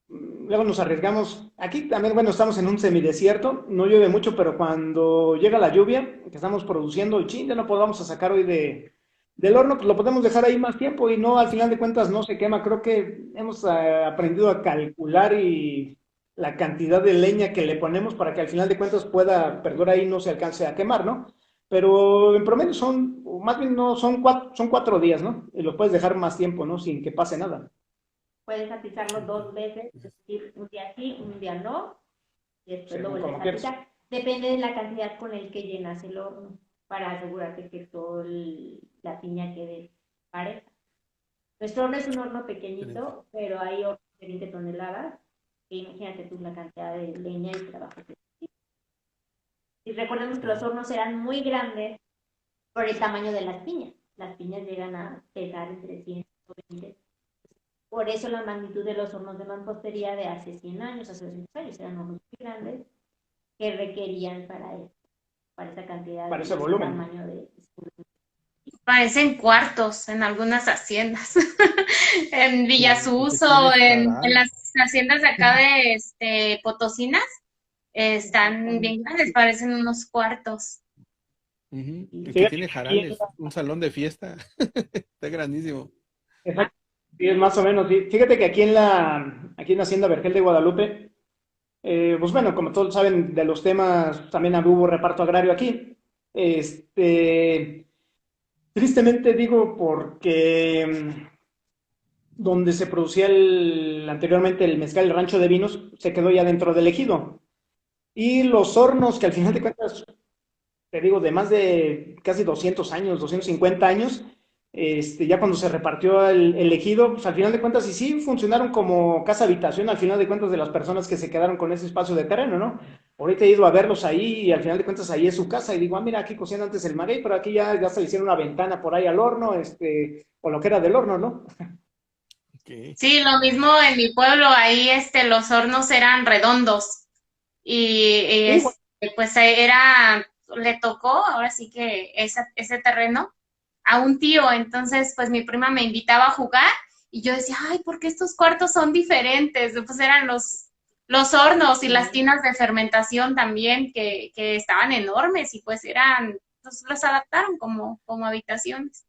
luego nos arriesgamos. Aquí también, bueno, estamos en un semidesierto, no llueve mucho, pero cuando llega la lluvia, que estamos produciendo, y chin, ya no podamos a sacar hoy del horno, pues lo podemos dejar ahí más tiempo y no, al final de cuentas no se quema. Creo que hemos aprendido a calcular y la cantidad de leña que le ponemos para que al final de cuentas pueda perdurar ahí y no se alcance a quemar, ¿no? Pero en promedio son, o más bien no, son 4 días, ¿no? Y lo puedes dejar más tiempo, ¿no? Sin que pase nada. puedes atizarlo 2 veces, es decir, un día sí, un día no, y después lo Según vuelves como a quieras. atizar. Depende de la cantidad con el que llenas el horno, para asegurarte que toda la piña quede pareja. Nuestro horno es un horno Excelente. pequeñito, pero hay hornos de 20 toneladas, que imagínate tú la cantidad de leña y trabajo que necesita. Y recordemos que los Wow. hornos eran muy grandes por el tamaño de las piñas. Las piñas llegan a pesar entre 120. Por eso la magnitud de los hornos de mampostería de hace 100 años, hace 200 años, eran hornos muy grandes que requerían para esa cantidad Para y ese ese volumen. tamaño de... Parecen cuartos en algunas haciendas, en Y que Villasuso, tienes en para... las haciendas de acá de Potosinas, están bien Exactamente. grandes, parecen unos cuartos. Ujú. Y que Fíjate tiene que aquí, jarales, un salón de fiesta. Está grandísimo. exacto, sí, es más o menos, sí. Fíjate que aquí en la Hacienda Vergel de Guadalupe, pues bueno, como todos saben de los temas, también hubo reparto agrario aquí. Este, Tristemente digo porque donde se producía anteriormente el mezcal, el rancho de vinos, se quedó ya dentro del ejido. Y los hornos, que al final de cuentas, te digo, de más de casi 200 años, 250 años, ya cuando se repartió el ejido, pues al final de cuentas, y sí funcionaron como casa habitación, al final de cuentas, de las personas que se quedaron con ese espacio de terreno, ¿no? Ahorita he ido a verlos ahí y al final de cuentas ahí es su casa y digo, ah, mira, aquí cocían antes el maguey, pero aquí ya se le hicieron una ventana por ahí al horno, o lo que era del horno, ¿no? Ok. Sí, lo mismo en mi pueblo, ahí los hornos eran redondos y Sí, pues le tocó ahora sí que ese terreno a un tío, entonces pues mi prima me invitaba a jugar y yo decía, ay, ¿por qué estos cuartos son diferentes? Pues eran los hornos y las tinas de fermentación también que estaban enormes y pues pues los adaptaron como habitaciones.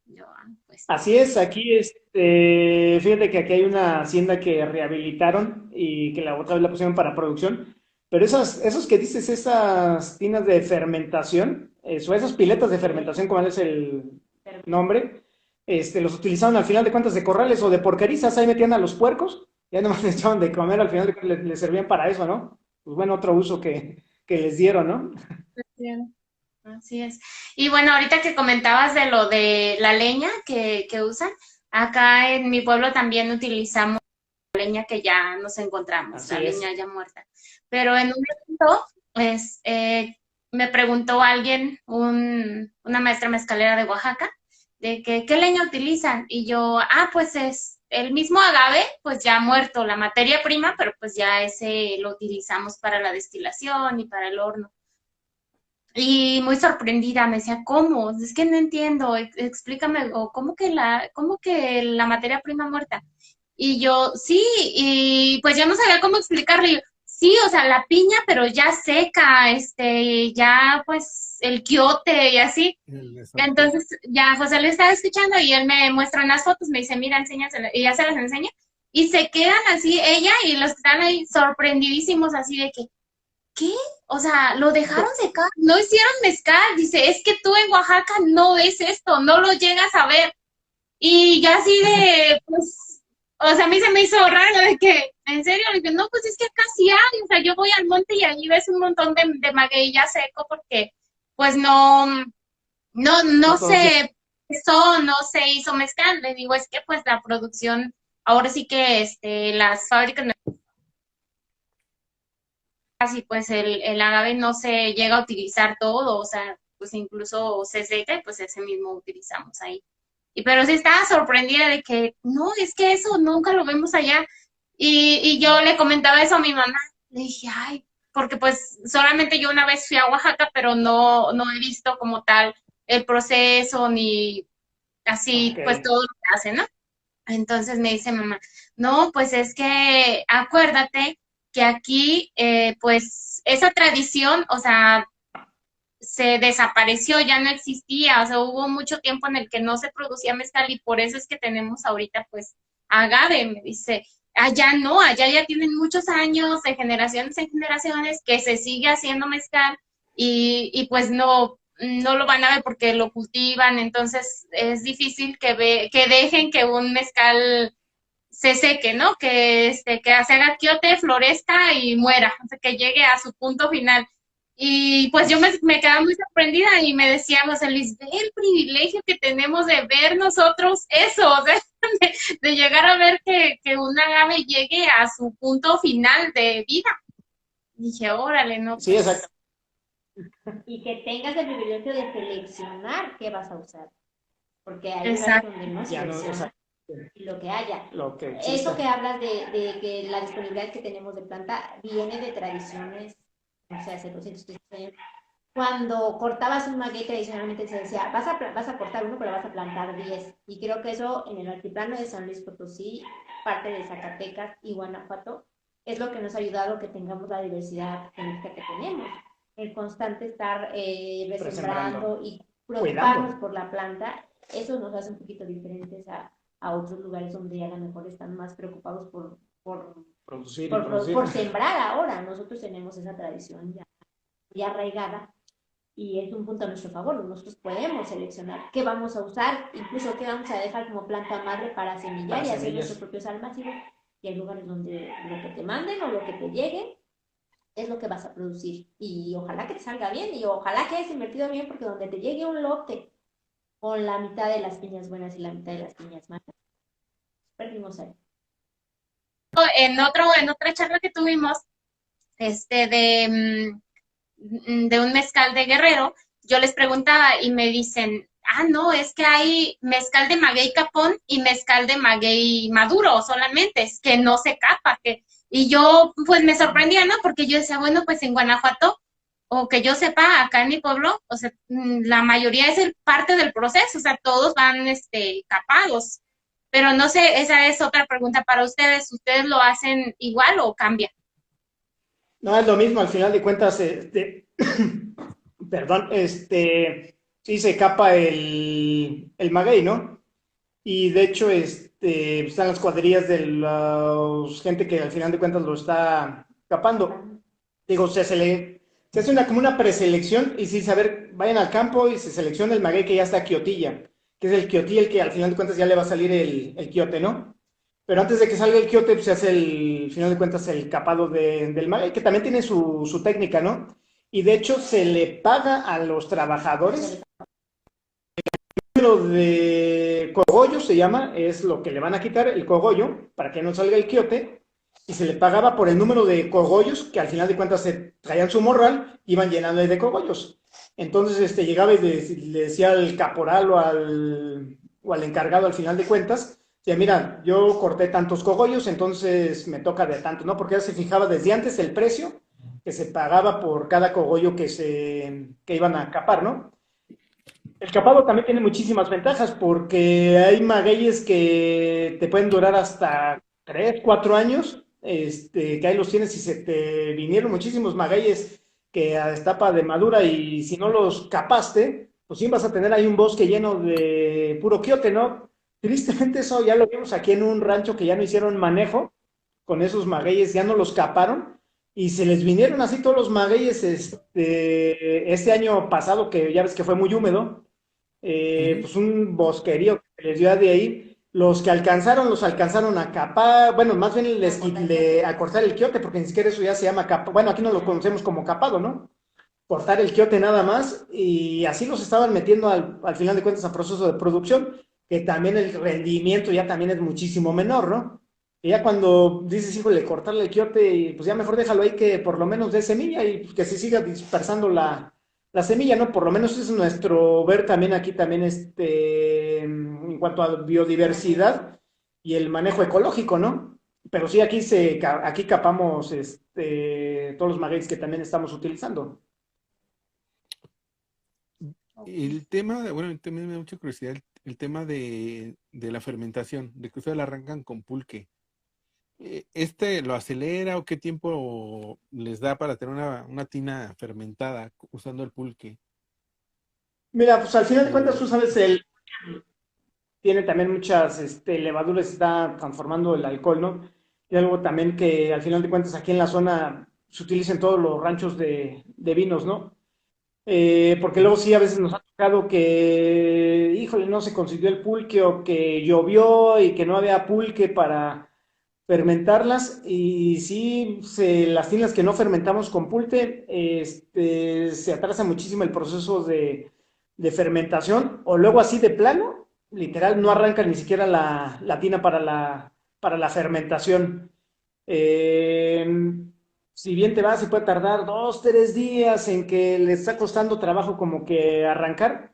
Yo, pues así es, aquí fíjate que aquí hay una hacienda que rehabilitaron y que la otra vez la pusieron para producción, pero esos que dices, esas tinas de fermentación, o esas piletas de fermentación, como es el nombre, los utilizaban al final de cuentas de corrales o de porquerizas, ahí metían a los puercos, ya nomás les echaban de comer, al final de cuentas les servían para eso, ¿no? Pues bueno, otro uso que les dieron, ¿no? así es. Y bueno, ahorita que comentabas de lo de la leña que usan, acá en mi pueblo también utilizamos leña que ya nos encontramos, la Así es. leña ya muerta. Pero en un momento, pues, me preguntó alguien, una maestra mezcalera de Oaxaca, de que qué leña utilizan. Y yo, pues es el mismo agave, pues ya muerto, la materia prima, pero pues ya ese lo utilizamos para la destilación y para el horno. Y muy sorprendida, me decía, ¿cómo? Es que no entiendo, explícame, o cómo que la materia prima muerta? Y yo, sí, y pues yo no sabía cómo explicarle. Yo, sí, o sea, la piña, pero ya seca, ya pues el quiote y así. El esote. Entonces ya José le estaba escuchando y él me muestra unas fotos, me dice, mira, enséñaselas, y ya se las enseña. Y se quedan así, ella y los que están ahí sorprendidísimos, así de que, ¿qué? O sea, lo dejaron secar, no hicieron mezcal. Dice, es que tú en Oaxaca no ves esto, no lo llegas a ver. Y ya así de, pues, o sea, a mí se me hizo raro de que, en serio, le dije, no, pues es que acá sí hay, o sea, yo voy al monte y allí ves un montón de maguey ya seco porque, pues no No todos ya. se pesó, no se hizo mezcal. Le digo, es que pues la producción, ahora sí que las fábricas y pues el agave no se llega a utilizar todo, o sea, pues incluso se seca y pues ese mismo utilizamos ahí. Y pero sí estaba sorprendida de que, no, es que eso nunca lo vemos allá. Y yo le comentaba eso a mi mamá, le dije, ay, porque pues solamente yo una vez fui a Oaxaca, pero no he visto como tal el proceso ni así, Ok. pues todo lo que hacen, ¿no? Entonces me dice mamá, no, pues es que acuérdate que aquí, pues esa tradición, o sea, se desapareció, ya no existía, o sea, hubo mucho tiempo en el que no se producía mezcal y por eso es que tenemos ahorita, pues, agave, me dice, allá no, allá ya tienen muchos años, de generaciones en generaciones, que se sigue haciendo mezcal y pues no lo van a ver porque lo cultivan, entonces es difícil que dejen que un mezcal se seque, ¿no? Que se haga quiote, florezca y muera, o sea, que llegue a su punto final. Y pues yo me quedaba muy sorprendida y me decía José Luis, ve el privilegio que tenemos de ver nosotros eso, o sea, de llegar a ver que un agave llegue a su punto final de vida. Y dije, órale, no, Sí, exacto. pues, Y que tengas el privilegio de seleccionar qué vas a usar, porque hay lugares exacto. donde no Ya no, seleccionan exacto. y lo que haya. Lo que Eso exista. que hablas de que la disponibilidad que tenemos de planta viene de tradiciones, no sé, hace 200, 300 años. Cuando cortabas un maguey tradicionalmente se decía, vas a cortar uno, pero vas a plantar 10. Y creo que eso en el altiplano de San Luis Potosí, parte de Zacatecas y Guanajuato, es lo que nos ha ayudado a que tengamos la diversidad genética que tenemos. El constante estar Resembrando. resembrando y preocuparnos Cuidando. por la planta, eso nos hace un poquito diferentes a otros lugares donde a lo mejor están más preocupados Producir y producir. por sembrar ahora. Nosotros tenemos esa tradición ya arraigada y es un punto a nuestro favor. Nosotros podemos seleccionar qué vamos a usar, incluso qué vamos a dejar como planta madre para semillar Para y hacer nuestros semillas. propios almacenes. Y hay lugares donde lo que te manden o lo que te llegue es lo que vas a producir. Y ojalá que te salga bien y ojalá que hayas invertido bien, porque donde te llegue un lote con la mitad de las piñas buenas y la mitad de las piñas malas, perdimos ahí. En otra charla que tuvimos, de un mezcal de Guerrero, yo les preguntaba y me dicen, no, es que hay mezcal de maguey capón y mezcal de maguey maduro solamente, es que no se capa. Y yo pues me sorprendía, ¿no? Porque yo decía, bueno, pues en Guanajuato, o que yo sepa, acá en mi pueblo, o sea, la mayoría es parte del proceso, o sea, todos van capados. Pero no sé, esa es otra pregunta para ustedes. ¿Ustedes lo hacen igual o cambia? No, es lo mismo, al final de cuentas, perdón, sí se capa el maguey, ¿no? Y de hecho, están las cuadrillas de la gente que al final de cuentas lo está capando. Digo, se hace como una preselección y sí, saber, vayan al campo y se selecciona el maguey que ya está quiotilla, que es el quiotí el que al final de cuentas ya le va a salir el quiote, ¿no? Pero antes de que salga el quiote, pues se hace al final de cuentas el capado del maguey, que también tiene su técnica, ¿no? Y de hecho se le paga a los trabajadores lo de cogollo se llama, es lo que le van a quitar el cogollo para que no salga el quiote, y se le pagaba por el número de cogollos que al final de cuentas se traían su morral, iban llenando de cogollos. Entonces llegaba y le decía al caporal o al encargado al final de cuentas, decía, mira, yo corté tantos cogollos, entonces me toca de tanto, ¿no? Porque ya se fijaba desde antes el precio que se pagaba por cada cogollo que iban a capar, ¿no? El capado también tiene muchísimas ventajas porque hay magueyes que te pueden durar hasta 3, 4 años, que ahí los tienes y se te vinieron muchísimos magueyes que a etapa de madura y si no los capaste, pues sí vas a tener ahí un bosque lleno de puro quiote, ¿no? Tristemente eso ya lo vimos aquí en un rancho que ya no hicieron manejo con esos magueyes, ya no los caparon y se les vinieron así todos los magueyes este año pasado, que ya ves que fue muy húmedo, Ujú. pues un bosquerío que les dio de ahí. Los que alcanzaron, los alcanzaron a capar, bueno, más bien a cortar el quiote, porque ni siquiera eso ya se llama capado. Bueno, aquí no lo conocemos como capado, ¿no? Cortar el quiote nada más, y así los estaban metiendo al final de cuentas a proceso de producción, que también el rendimiento ya también es muchísimo menor, ¿no? Y ya cuando dices, híjole, cortarle el quiote, y pues ya mejor déjalo ahí que por lo menos dé semilla y pues que se siga dispersando la semilla, ¿no? Por lo menos es nuestro ver también aquí también en cuanto a biodiversidad y el manejo ecológico, ¿no? Pero sí, aquí capamos todos los magueyes que también estamos utilizando. El tema, bueno, también me da mucha curiosidad el tema de la fermentación, de que ustedes la arrancan con pulque. ¿Este lo acelera o qué tiempo les da para tener una tina fermentada usando el pulque? Mira, pues al final de cuentas O, tú sabes, él tiene también muchas levaduras, está transformando el alcohol, ¿no? Y algo también que al final de cuentas aquí en la zona se utiliza en todos los ranchos de vinos, ¿no? Porque luego sí a veces nos ha tocado que, híjole, no se consiguió el pulque o que llovió y que no había pulque para fermentarlas y sí, las tinas que no fermentamos con pulque, se atrasa muchísimo el proceso de fermentación o luego así de plano, literal, no arranca ni siquiera la tina para la fermentación. Eh, si bien te va, se puede tardar 2, 3 días en que le está costando trabajo como que arrancar.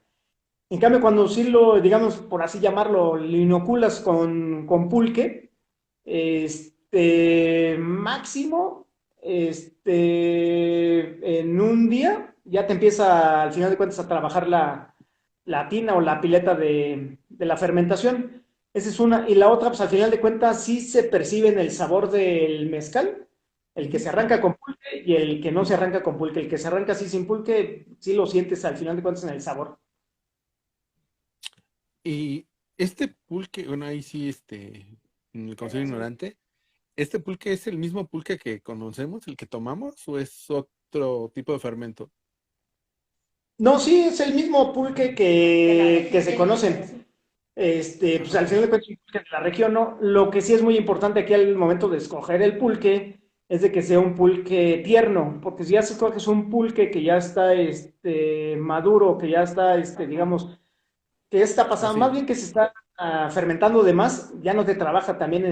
En cambio, cuando sí lo, digamos, por así llamarlo, lo inoculas con pulque, máximo, en un día ya te empieza al final de cuentas a trabajar la tina o la pileta de la fermentación. Esa es una. Y la otra, pues al final de cuentas sí se percibe en el sabor del mezcal, el que ujú. se arranca con pulque y el que no se arranca con pulque. El que se arranca así sin pulque, sí lo sientes al final de cuentas en el sabor. Y este pulque, bueno, ahí sí, me considero ignorante. ¿Este pulque es el mismo pulque que conocemos, el que tomamos, o es otro tipo de fermento? No, sí, es el mismo pulque que se conocen. Pues al Ah, final de cuentas, un pulque de la región, ¿no? Lo que sí es muy importante aquí al momento de escoger el pulque es de que sea un pulque tierno, porque si ya se escoges un pulque que ya está maduro, que ya está, digamos, que ya está pasando, más así. bien que se está fermentando de más, ya no te trabaja también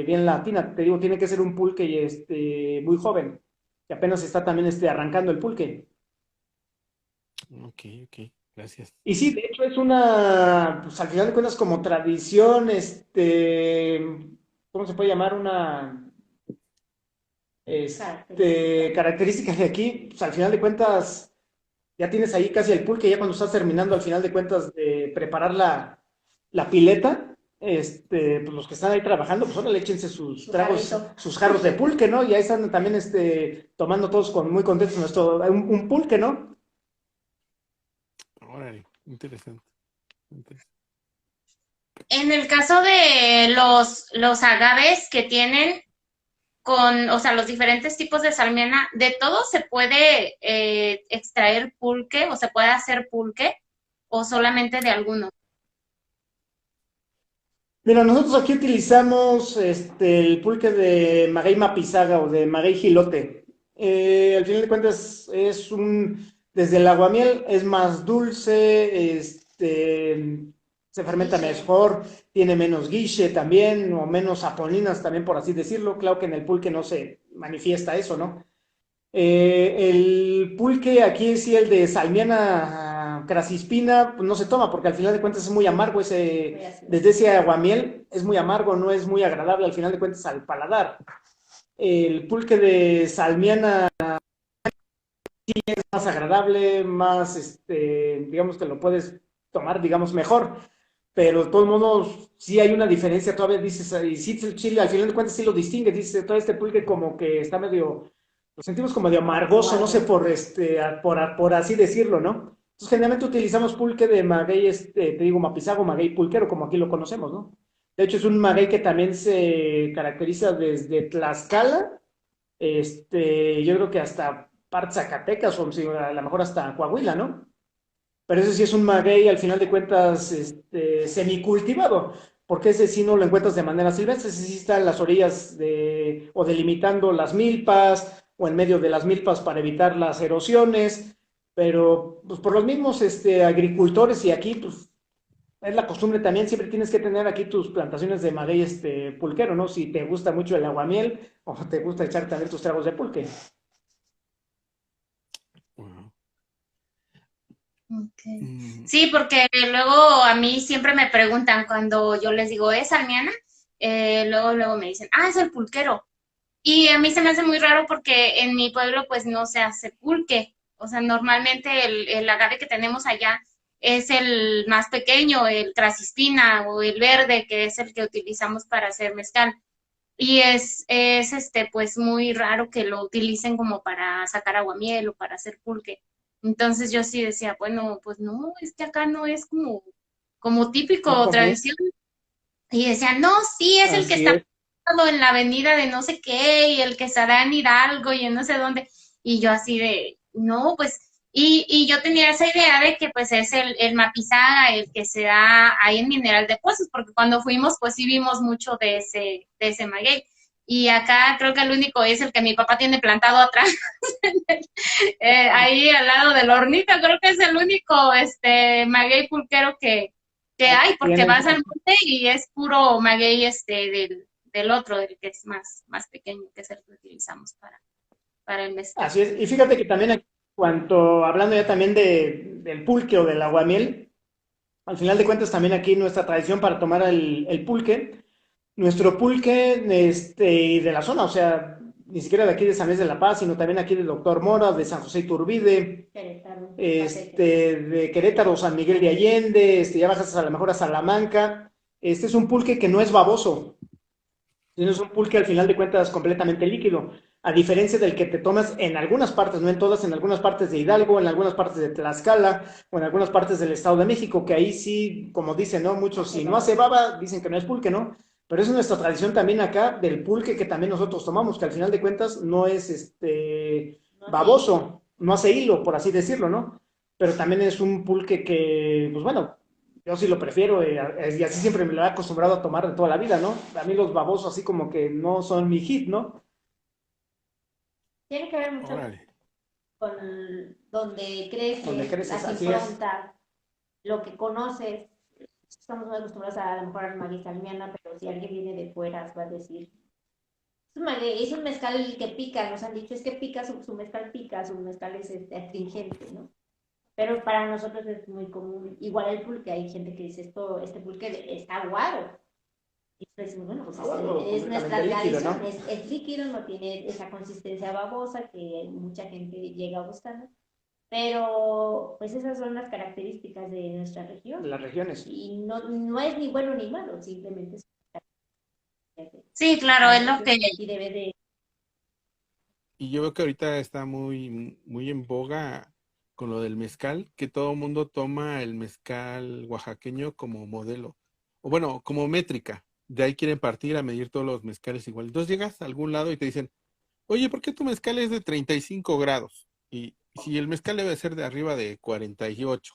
bien la tina. Te digo, tiene que ser un pulque muy joven, que apenas está también arrancando el pulque. Ok, ok, gracias. Y sí, de hecho es una, pues al final de cuentas como tradición, ¿cómo se puede llamar? Una, característica de aquí, pues al final de cuentas ya tienes ahí casi el pulque, ya cuando estás terminando al final de cuentas de preparar la pileta, pues los que están ahí trabajando, pues ahora échense sus Su tragos, jarrito. sus jarros de pulque, ¿no? Y ahí están también tomando todos muy contentos nuestro, un pulque, ¿no? Órale, interesante. Interesante. En el caso de los agaves que tienen o sea, los diferentes tipos de salmiana, ¿de todo se puede extraer pulque o se puede hacer pulque o solamente de algunos? Mira, nosotros aquí utilizamos el pulque de maguey mapizaga o de maguey jilote. Al final de cuentas desde el aguamiel es más dulce, se fermenta Guille. mejor, tiene menos guiche también, o menos saponinas también, por así decirlo. Claro que en el pulque no se manifiesta eso, ¿no? El pulque aquí sí, el de Salmiana Crasispina, pues no se toma porque al final de cuentas es muy amargo Muy ácido. desde ese aguamiel es muy amargo, no es muy agradable al final de cuentas al paladar. El pulque de Salmiana es más agradable, más, digamos que lo puedes tomar, digamos, mejor, pero de todos modos sí hay una diferencia, todavía dices, y sí, el chile al final de cuentas sí lo distingue, dices, todo este pulque como que está medio, lo sentimos como medio amargoso, no sé, Amargo. por así decirlo, ¿no? Entonces generalmente utilizamos pulque de maguey, te digo, mapizago, maguey pulquero, como aquí lo conocemos, ¿no? De hecho es un maguey que también se caracteriza desde Tlaxcala yo creo que hasta parte Zacatecas o si a lo mejor hasta Coahuila, ¿no? Pero ese sí es un maguey, al final de cuentas, semicultivado, porque ese sí no lo encuentras de manera silvestre, ese sí está en las orillas o delimitando las milpas, o en medio de las milpas para evitar las erosiones, pero pues por los mismos agricultores y aquí, pues es la costumbre también, siempre tienes que tener aquí tus plantaciones de maguey pulquero, ¿no? Si te gusta mucho el aguamiel o te gusta echar también tus tragos de pulque. Wow. Okay. Mm, Sí, porque luego a mí siempre me preguntan cuando yo les digo, ¿es almiana? Luego me dicen, es el pulquero. Y a mí se me hace muy raro porque en mi pueblo pues no se hace pulque. O sea, normalmente el agave que tenemos allá es el más pequeño, el crasistina o el verde, que es el que utilizamos para hacer mezcal. Y es pues muy raro que lo utilicen como para sacar aguamiel o para hacer pulque. Entonces yo sí decía, bueno, pues no, es que acá no es como típico No o común, tradición. Y decían, no, sí, es el que así está es. parado en la avenida de no sé qué, y el que se da en Hidalgo y en no sé dónde. Y yo así de, no, pues, y yo tenía esa idea de que pues es el mapizaga, el que se da ahí en Mineral de Pozos, porque cuando fuimos, pues sí vimos mucho de ese maguey. Y acá creo que el único es el que mi papá tiene plantado atrás, ahí al lado del hornito, creo que es el único maguey pulquero que hay, porque Tienen, vas al monte y es puro maguey del otro, del que es más pequeño, que es el que utilizamos para el mezcal. así es. Y fíjate que también aquí, cuanto, hablando ya también del pulque o del aguamiel, al final de cuentas también aquí nuestra tradición para tomar el pulque, nuestro pulque de la zona, o sea, ni siquiera de aquí de San Luis de la Paz, sino también aquí del Doctor Mora, de San José Iturbide, Querétaro, de Querétaro, San Miguel de Allende, ya bajas a lo mejor a Salamanca. Este es un pulque que no es baboso, sino es un pulque al final de cuentas completamente líquido, a diferencia del que te tomas en algunas partes, no en todas, en algunas partes de Hidalgo, en algunas partes de Tlaxcala o en algunas partes del Estado de México, que ahí sí, como dicen, ¿no? Muchos, si no hace baba, dicen que no es pulque, ¿no? Pero es nuestra tradición también acá del pulque que también nosotros tomamos, que al final de cuentas no es no sé. baboso, no hace hilo, por así decirlo, ¿no? Pero también es un pulque que, pues bueno, yo sí lo prefiero y así siempre me lo he acostumbrado a tomar de toda la vida, ¿no? A mí los babosos así como que no son mi hit, ¿no? Tiene que ver mucho órale. con donde Donde creces, creces, las así es. improntas, lo que conoces. Estamos muy acostumbrados a lo mejor al maguey salmiana, pero si alguien viene de fuera va a decir, es un mezcal que pica, nos han dicho, es que pica, su mezcal es astringente, ¿no? Pero para nosotros es muy común, igual el pulque, hay gente que dice, este pulque está aguado. Y pues decimos, bueno, pues es nuestra Completamente líquido, tradición, ¿no? es líquido, no tiene esa consistencia babosa que mucha gente llega buscando. Pero pues esas son las características de nuestra De región. las regiones. Y no es ni bueno ni malo, simplemente es Sí, de claro, cada es lo región que, y debe de... Y yo veo que ahorita está muy en boga con lo del mezcal, que todo el mundo toma el mezcal oaxaqueño como modelo, o bueno, como métrica. De ahí quieren partir a medir todos los mezcales igual. Entonces llegas a algún lado y te dicen, oye, ¿por qué tu mezcal es de 35 grados? Y si el mezcal debe ser de arriba de 48.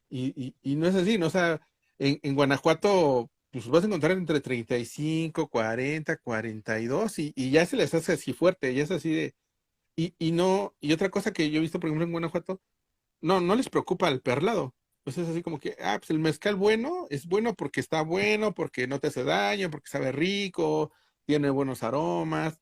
Y no es así, ¿no? O sea, en Guanajuato, pues vas a encontrar entre 35, 40, 42 y ya se les hace así fuerte, ya es así de y no, y otra cosa que yo he visto, por ejemplo, en Guanajuato, no les preocupa el perlado. Pues es así como que, pues el mezcal bueno es bueno porque está bueno, porque no te hace daño, porque sabe rico, tiene buenos aromas,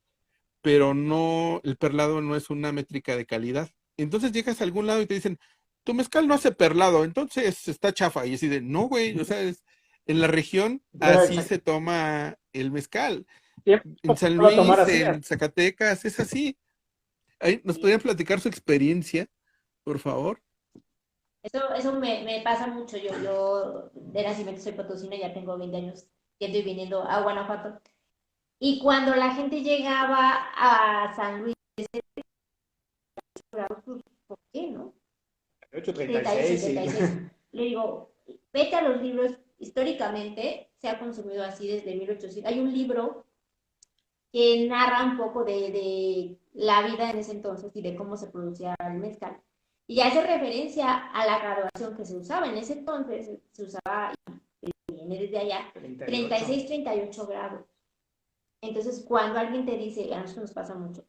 pero no, el perlado no es una métrica de calidad. Entonces llegas a algún lado y te dicen, tu mezcal no hace perlado, entonces está chafa. Y así de, no, güey, o sea, en la región así se toma el mezcal. Siempre En San lo va a tomar Luis, así. en Zacatecas, es así. Ay, ¿nos podrían platicar su experiencia, por favor? Eso me pasa mucho. Yo de nacimiento soy potosina, ya tengo 20 años yendo y viniendo a Guanajuato. Y cuando la gente llegaba a San Luis, ¿por qué, no? 38, 38, 36, sí. 36. Le digo, vete a los libros, históricamente se ha consumido así desde 1800. Hay un libro que narra un poco de la vida en ese entonces y de cómo se producía el mezcal. Y hace referencia a la graduación que se usaba. En ese entonces se usaba, viene desde allá, 36, 38 grados. Entonces, cuando alguien te dice, a nosotros nos pasa mucho,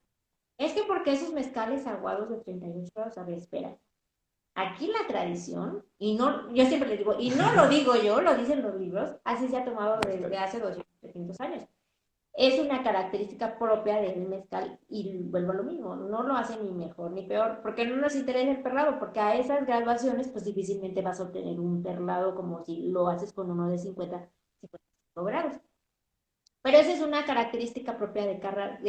es que porque esos mezcales aguados de 38 grados, a ver, espera. Aquí la tradición, y no, yo siempre les digo, y no lo digo yo, lo dicen los libros, así se ha tomado desde hace 200, 300 años. Es una característica propia del mezcal y vuelvo a lo mismo, no lo hace ni mejor ni peor, porque no nos interesa el perlado, porque a esas graduaciones pues difícilmente vas a obtener un perlado como si lo haces con uno de 55 grados. Pero esa es una característica propia de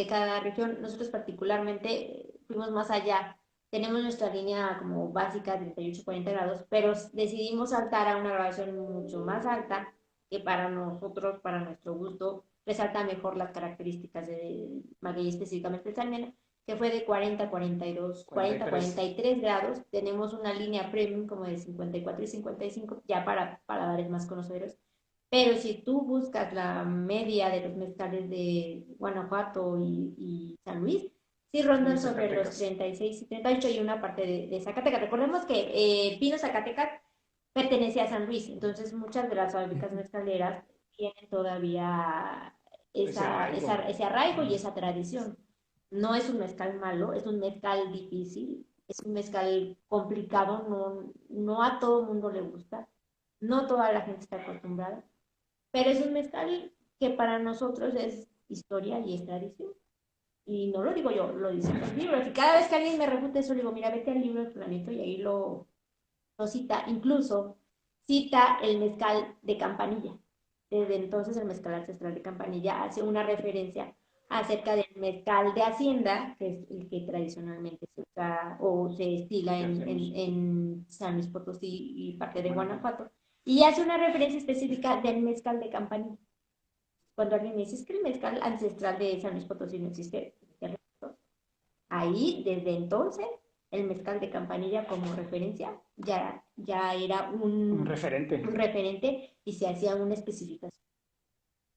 cada región. Nosotros particularmente fuimos más allá. Tenemos nuestra línea como básica de 38-40 grados, pero decidimos saltar a una graduación mucho más alta que para nosotros, para nuestro gusto, resalta mejor las características de maguey, específicamente el salmiana, que fue de 40, 42, 40, 43 grados. Tenemos una línea premium como de 54 y 55, ya para paladares más conocedores. Pero si tú buscas la media de los mezcales de Guanajuato y San Luis, sí rondan sobre los 36 y 38 y una parte de Zacatecas. Recordemos que Pino Zacatecas pertenece a San Luis, entonces muchas de las fábricas mezcaleras tienen todavía ese arraigo y esa tradición. No es un mezcal malo, es un mezcal difícil, es un mezcal complicado, no a todo el mundo le gusta, no toda la gente está acostumbrada, pero es un mezcal que para nosotros es historia y es tradición. Y no lo digo yo, lo dicen los libros. Y cada vez que alguien me refuta eso, le digo, mira, vete al libro de fulanito y ahí lo cita. Incluso cita el mezcal de Campanilla. Desde entonces el mezcal ancestral de Campanilla hace una referencia acerca del mezcal de Hacienda, que es el que tradicionalmente se usa o se estila en San Luis Potosí y parte de Guanajuato. Y hace una referencia específica del mezcal de Campanilla. Cuando alguien me dice, es que el mezcal ancestral de San Luis Potosí no existe, ahí, desde entonces, el mezcal de Campanilla como referencia ya era un referente y se hacía una especificación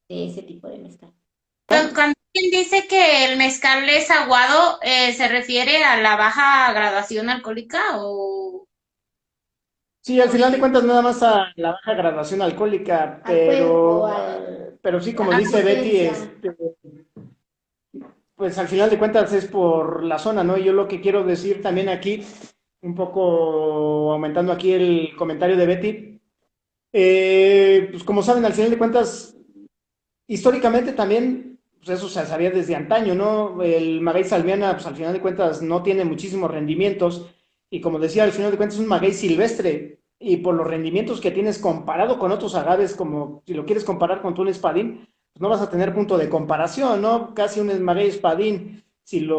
de ese tipo de mezcal. Cuando alguien dice que el mezcal es aguado, ¿se refiere a la baja graduación alcohólica o...? Sí, al final de cuentas nada más a la baja graduación alcohólica, pero sí, como dice Betty, pues al final de cuentas es por la zona, ¿no? Y yo lo que quiero decir también aquí, un poco aumentando aquí el comentario de Betty, pues como saben, al final de cuentas, históricamente también, pues eso se sabía desde antaño, ¿no? El maguey salmiana, pues al final de cuentas no tiene muchísimos rendimientos, y como decía, al final de cuentas es un maguey silvestre, y por los rendimientos que tienes comparado con otros agaves, como si lo quieres comparar con un espadín, pues no vas a tener punto de comparación, ¿no? Casi un maguey espadín, si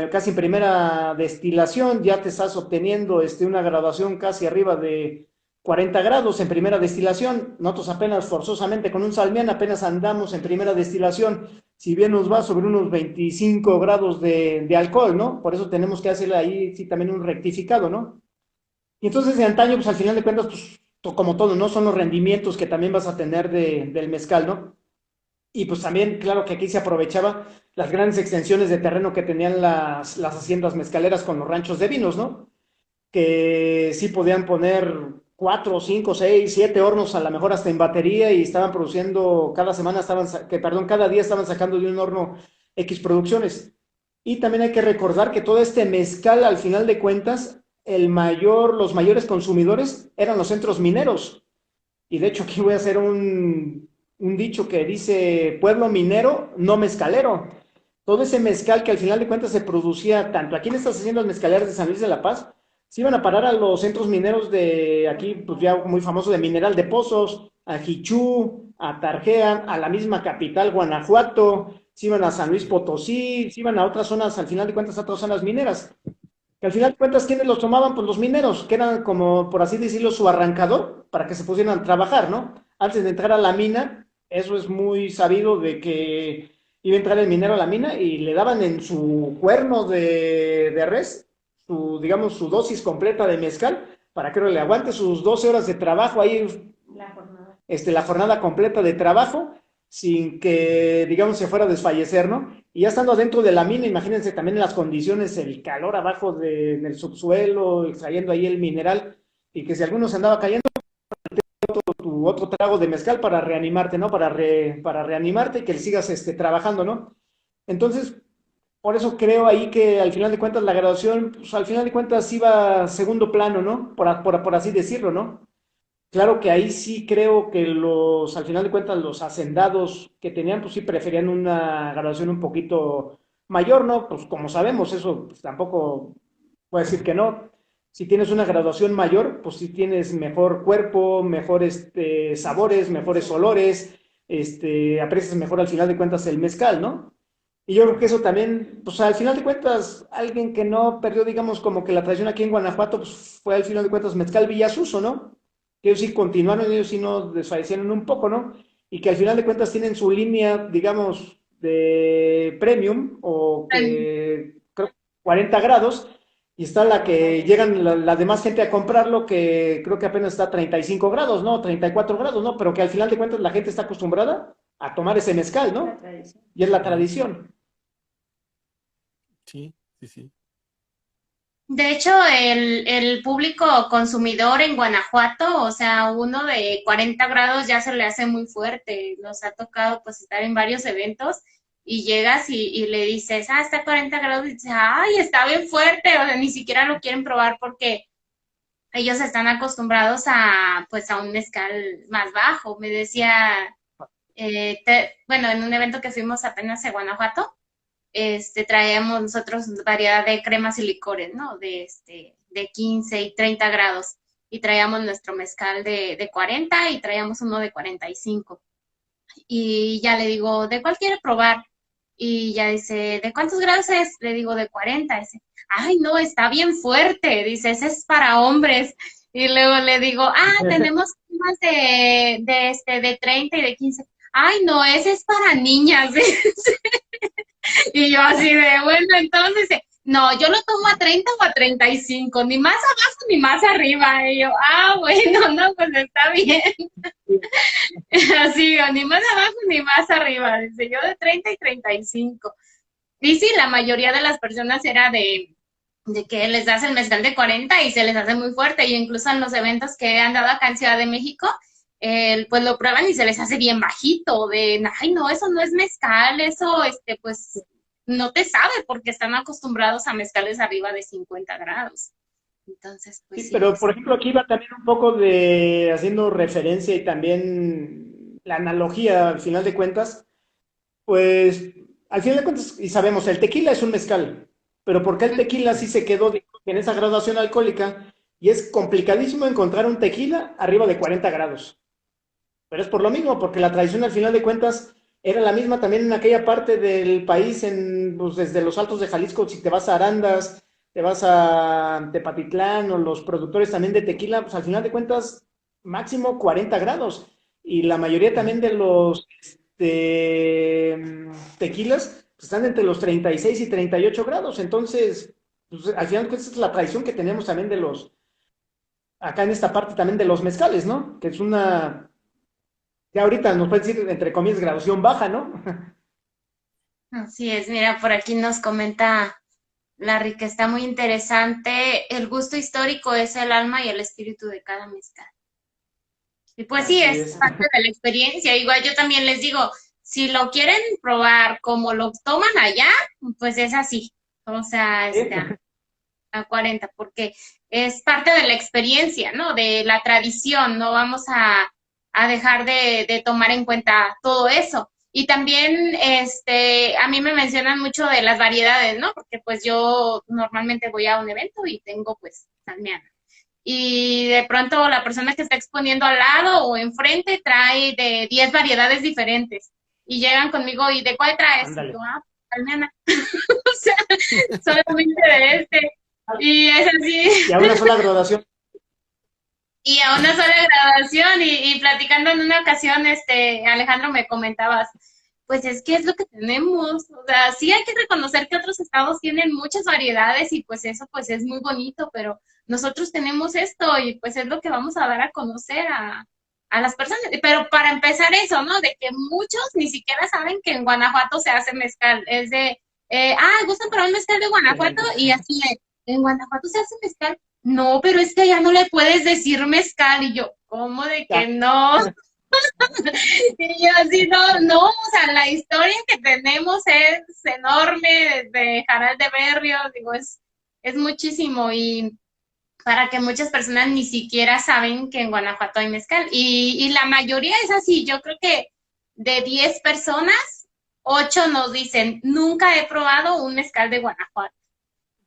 casi en primera destilación ya te estás obteniendo una graduación casi arriba de 40 grados en primera destilación. Nosotros apenas forzosamente con un salmián apenas andamos en primera destilación, si bien nos va sobre unos 25 grados de alcohol, ¿no? Por eso tenemos que hacerle ahí sí también un rectificado, ¿no? Y entonces de antaño, pues al final de cuentas, pues como todo, ¿no? Son los rendimientos que también vas a tener del mezcal, ¿no? Y pues también, claro que aquí se aprovechaba las grandes extensiones de terreno que tenían las haciendas mezcaleras con los ranchos de vinos, ¿no? Que sí podían poner 4, 5, 6, 7 hornos a lo mejor hasta en batería y estaban produciendo, cada día estaban sacando de un horno X producciones. Y también hay que recordar que todo este mezcal, al final de cuentas, los mayores consumidores eran los centros mineros. Y de hecho aquí voy a hacer un dicho que dice, pueblo minero, no mezcalero. Todo ese mezcal que al final de cuentas se producía tanto aquí en estas haciendas mezcaleras de San Luis de la Paz, se iban a parar a los centros mineros de aquí, pues ya muy famoso de Mineral de Pozos, a Jichú, a Tarjean, a la misma capital, Guanajuato, se iban a San Luis Potosí, se iban a otras zonas, al final de cuentas a otras zonas mineras. Que al final de cuentas, ¿quiénes los tomaban? Pues los mineros, que eran como, por así decirlo, su arrancador, para que se pusieran a trabajar, ¿no? Antes de entrar a la mina, eso es muy sabido de que iba a entrar el minero a la mina y le daban en su cuerno de res, digamos, su dosis completa de mezcal, para que le aguante sus 12 horas de trabajo ahí, la jornada completa de trabajo, sin que, digamos, se fuera a desfallecer, ¿no? Y ya estando adentro de la mina, imagínense también las condiciones, el calor abajo en el subsuelo, extrayendo ahí el mineral, y que si alguno se andaba cayendo, tu otro trago de mezcal para reanimarte, ¿no? Para reanimarte y que sigas trabajando, ¿no? Entonces, por eso creo ahí que al final de cuentas la graduación, pues al final de cuentas iba a segundo plano, ¿no? Por así decirlo, ¿no? Claro que ahí sí creo que al final de cuentas, los hacendados que tenían, pues sí preferían una graduación un poquito mayor, ¿no? Pues como sabemos, eso pues, tampoco puedo decir que no. Si tienes una graduación mayor, pues sí tienes mejor cuerpo, mejores sabores, mejores olores, aprecias mejor al final de cuentas el mezcal, ¿no? Y yo creo que eso también, pues al final de cuentas, alguien que no perdió, digamos, como que la tradición aquí en Guanajuato, pues fue al final de cuentas Mezcal Villasuso, ¿no? Que ellos sí continuaron, ellos sí no desfallecieron un poco, ¿no? Y que al final de cuentas tienen su línea, digamos, de premium, o que creo 40 grados, y está la que llegan la demás gente a comprarlo, que creo que apenas está a 35 grados, ¿no? 34 grados, ¿no? Pero que al final de cuentas la gente está acostumbrada a tomar ese mezcal, ¿no? Y es la tradición. Sí, sí, sí. De hecho, el público consumidor en Guanajuato, o sea, uno de 40 grados ya se le hace muy fuerte. Nos ha tocado pues estar en varios eventos y llegas y le dices, está a 40 grados y dices, ay, está bien fuerte, o sea, ni siquiera lo quieren probar porque ellos están acostumbrados a pues a un mezcal más bajo. Me decía, bueno, en un evento que fuimos apenas a Guanajuato, traíamos nosotros variedad de cremas y licores, ¿no? De 15 y 30 grados. Y traíamos nuestro mezcal de 40 y traíamos uno de 45. Y ya le digo, ¿de cuál quiere probar? Y ya dice, ¿de cuántos grados es? Le digo, de 40. Dice, ay, no, está bien fuerte. Dice, ese es para hombres. Y luego le digo, tenemos más de 30 y de 15. Ay, no, ese es para niñas. Y yo así de, bueno, entonces, no, yo lo tomo a 30 o a 35, ni más abajo ni más arriba. Y yo, bueno, no, pues está bien. Así, ni más abajo ni más arriba. Dice yo de 30 y 35. Y sí, la mayoría de las personas era de que les das el mezcal de 40 y se les hace muy fuerte. Y incluso en los eventos que han dado acá en Ciudad de México, pues lo prueban y se les hace bien bajito, de, ay, no, eso no es mezcal, eso, pues, no te sabe porque están acostumbrados a mezcales arriba de 50 grados. Entonces, pues Sí, sí. pero por ejemplo aquí va también un poco de haciendo referencia y también la analogía al final de cuentas, pues al final de cuentas, y sabemos, el tequila es un mezcal, pero ¿por qué el tequila sí se quedó en esa graduación alcohólica? Y es complicadísimo encontrar un tequila arriba de 40 grados. Pero es por lo mismo, porque la tradición al final de cuentas era la misma también en aquella parte del país, pues, desde los Altos de Jalisco, si te vas a Arandas, te vas a Tepatitlán, o los productores también de tequila, pues al final de cuentas máximo 40 grados. Y la mayoría también de los tequilas pues, están entre los 36 y 38 grados. Entonces, pues, al final de cuentas es la tradición que tenemos también acá en esta parte también de los mezcales, ¿no? Que es ya ahorita nos pueden decir, entre comillas, graduación baja, ¿no? Así es, mira, por aquí nos comenta Larry que está muy interesante. El gusto histórico es el alma y el espíritu de cada mezcal. Y pues sí, Así es es. parte de la experiencia. Igual yo también les digo, si lo quieren probar como lo toman allá, pues es así. O sea, a 40, porque es parte de la experiencia, ¿no? De la tradición, no vamos a dejar de tomar en cuenta todo eso. Y también, a mí me mencionan mucho de las variedades, ¿no? Porque pues yo normalmente voy a un evento y tengo pues salmiana. Y de pronto la persona que está exponiendo al lado o enfrente trae de 10 variedades diferentes. Y llegan conmigo, ¿y de cuál traes? Y Ándale. yo, salmiana. O sea, solamente de este. Y es así, Y a una sola graduación. y a una sola graduación, y platicando en una ocasión, Alejandro me comentabas, pues es que es lo que tenemos, o sea, sí hay que reconocer que otros estados tienen muchas variedades y pues eso pues es muy bonito, pero nosotros tenemos esto y pues es lo que vamos a dar a conocer a las personas. Pero para empezar eso, ¿no? De que muchos ni siquiera saben que en Guanajuato se hace mezcal. Es de, ¿gustan probar un mezcal de Guanajuato? Excelente. Y así de, ¿en Guanajuato se hace mezcal? No, pero es que ya no le puedes decir mezcal. Y yo, ¿cómo de que Ya. no? Y yo así, no, no, o sea, la historia que tenemos es enorme de Jaral de Berrios, digo, es muchísimo y para que muchas personas ni siquiera saben que en Guanajuato hay mezcal. Y la mayoría es así, yo creo que de 10 personas, 8 nos dicen, nunca he probado un mezcal de Guanajuato.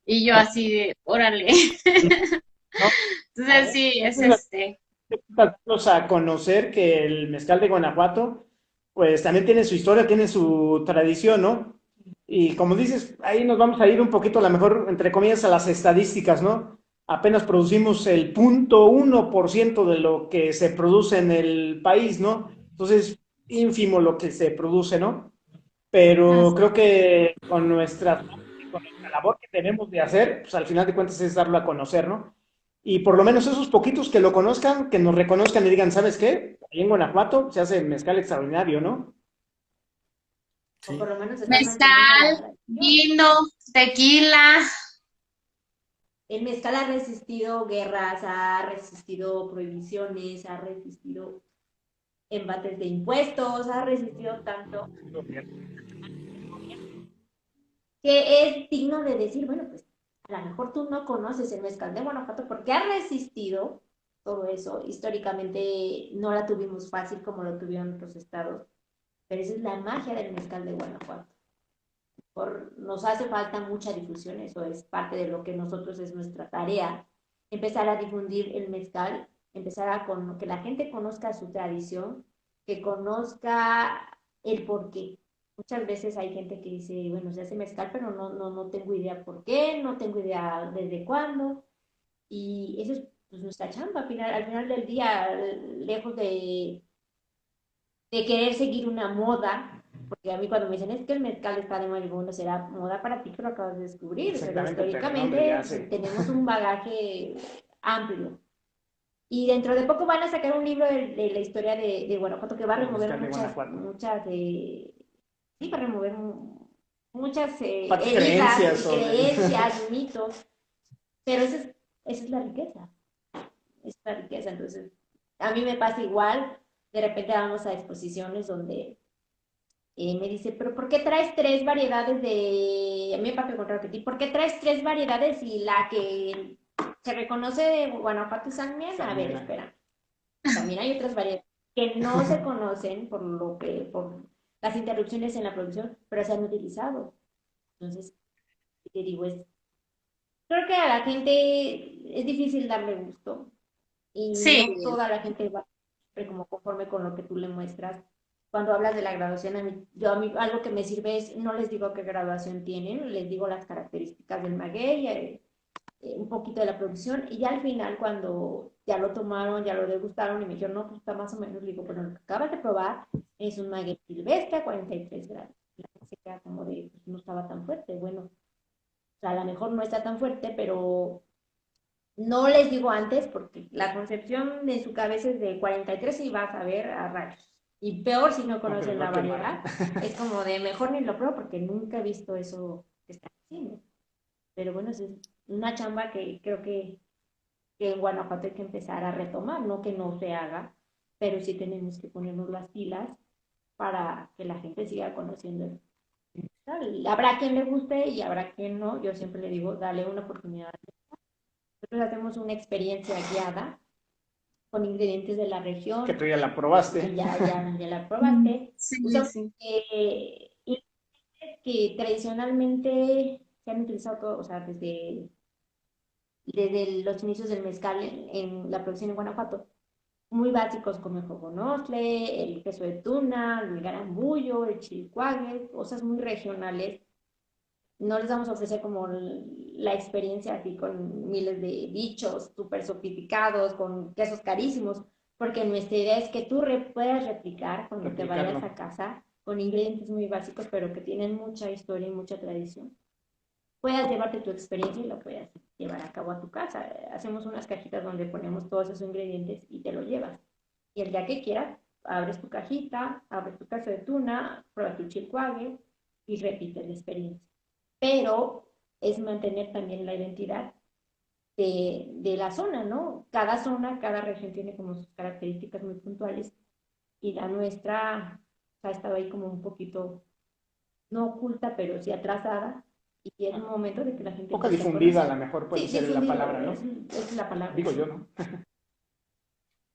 Y yo así de, órale. ¿No? Entonces sí, es Entonces, darnos a conocer que el mezcal de Guanajuato, pues también tiene su historia, tiene su tradición, ¿no? Y como dices, ahí nos vamos a ir un poquito, a lo mejor, entre comillas, a las estadísticas, ¿no? Apenas producimos el 0.1% de lo que se produce en el país, ¿no? Entonces, ínfimo lo que se produce, ¿no? Pero así. creo que con nuestra labor que tenemos de hacer, pues al final de cuentas es darlo a conocer, ¿no? Y por lo menos esos poquitos que lo conozcan, que nos reconozcan y digan, ¿sabes qué? Ahí en Guanajuato se hace mezcal extraordinario, ¿no? O por Sí, lo menos están manteniendo la Mezcal, tradición. vino, tequila. El mezcal ha resistido guerras, ha resistido prohibiciones, ha resistido embates de impuestos, ha resistido tanto que es digno de decir, bueno, pues a lo mejor tú no conoces el mezcal de Guanajuato porque ha resistido todo eso. Históricamente no la tuvimos fácil como lo tuvieron otros estados, pero esa es la magia del mezcal de Guanajuato. Nos hace falta mucha difusión, eso es parte de lo que nosotros es nuestra tarea, empezar a difundir el mezcal, empezar a que la gente conozca su tradición, que conozca el porqué. Muchas veces hay gente que dice, bueno, se hace mezcal, pero no tengo idea por qué, no tengo idea desde cuándo, y eso es pues, nuestra chamba, al final del día, lejos de querer seguir una moda, porque a mí cuando me dicen es que el mezcal está de moda, digo, bueno, será moda para ti que lo acabas de descubrir, pero Exactamente, pero no, hombre, ya históricamente sé. tenemos un bagaje amplio. Y dentro de poco van a sacar un libro de la historia de Guanajuato que va a El remover mezcal de Guanajuato. sí, va a remover muchas Aparte heridas y creencias o de... creencias, mitos, pero esa es la riqueza, esa es la riqueza. Entonces, a mí me pasa igual, de repente vamos a exposiciones donde me dice, pero ¿por qué traes tres variedades de... A mí me pasa con Rocket, ¿por qué traes tres variedades y la que se reconoce de Guanajuato y San Miel? A ver, Salmiana. espera. También hay otras variedades que no se conocen por las interrupciones en la producción, pero se han utilizado. Entonces, te digo, creo que a la gente es difícil darle gusto y Sí, no toda la gente va como conforme con lo que tú le muestras. Cuando hablas de la graduación, a mí algo que me sirve es, no les digo qué graduación tienen, les digo las características del maguey, un poquito de la producción, y ya al final cuando ya lo tomaron, ya lo degustaron y me dijeron, no, pues está más o menos, le digo, pero lo que acabas de probar es un maguey silvestre a 43 grados. La gente se queda como de, pues no estaba tan fuerte, bueno, o sea, a lo mejor no está tan fuerte, pero no les digo antes porque la concepción de su cabeza es de 43 y vas a ver a rayos. Y peor si no No, que me conocen va a la quemar. variedad, es como de mejor ni lo pruebo porque nunca he visto eso que están haciendo. Pero bueno, es una chamba que creo que en Guanajuato hay que empezar a retomar, no que no se haga, pero sí tenemos que ponernos las pilas para que la gente siga conociendo. Habrá quien le guste y habrá quien no. Yo siempre le digo, dale una oportunidad. Nosotros hacemos una experiencia guiada con ingredientes de la Que región tú ya la y probaste. ya la probaste. sí, Usamos sí. ingredientes que tradicionalmente se han utilizado o sea, desde los inicios del mezcal en la producción en Guanajuato. Muy básicos como el jogonostle, el queso de tuna, el garambullo, el chilcuague, cosas muy regionales. No les vamos a ofrecer como la experiencia así con miles de bichos súper sofisticados, con quesos carísimos, porque nuestra idea es que tú puedas replicar cuando te vayas Replicarlo. a casa con ingredientes muy básicos, pero que tienen mucha historia y mucha tradición. Puedas llevarte tu experiencia y la puedas llevar a cabo a tu casa. Hacemos unas cajitas donde ponemos todos esos ingredientes y te lo llevas. Y el día que quieras, abres tu cajita, abres tu caso de tuna, pruebas tu chilcuague y repites la experiencia. Pero es mantener también la identidad de la zona, ¿no? Cada zona, cada región tiene como sus características muy puntuales y la nuestra ha estado ahí como un poquito, no oculta, pero sí atrasada y es un momento de que la gente Poco empiece a difundida, a conocer. lo mejor puede Sí, ser la difundido, palabra, ¿no? es la palabra. Digo yo, ¿no?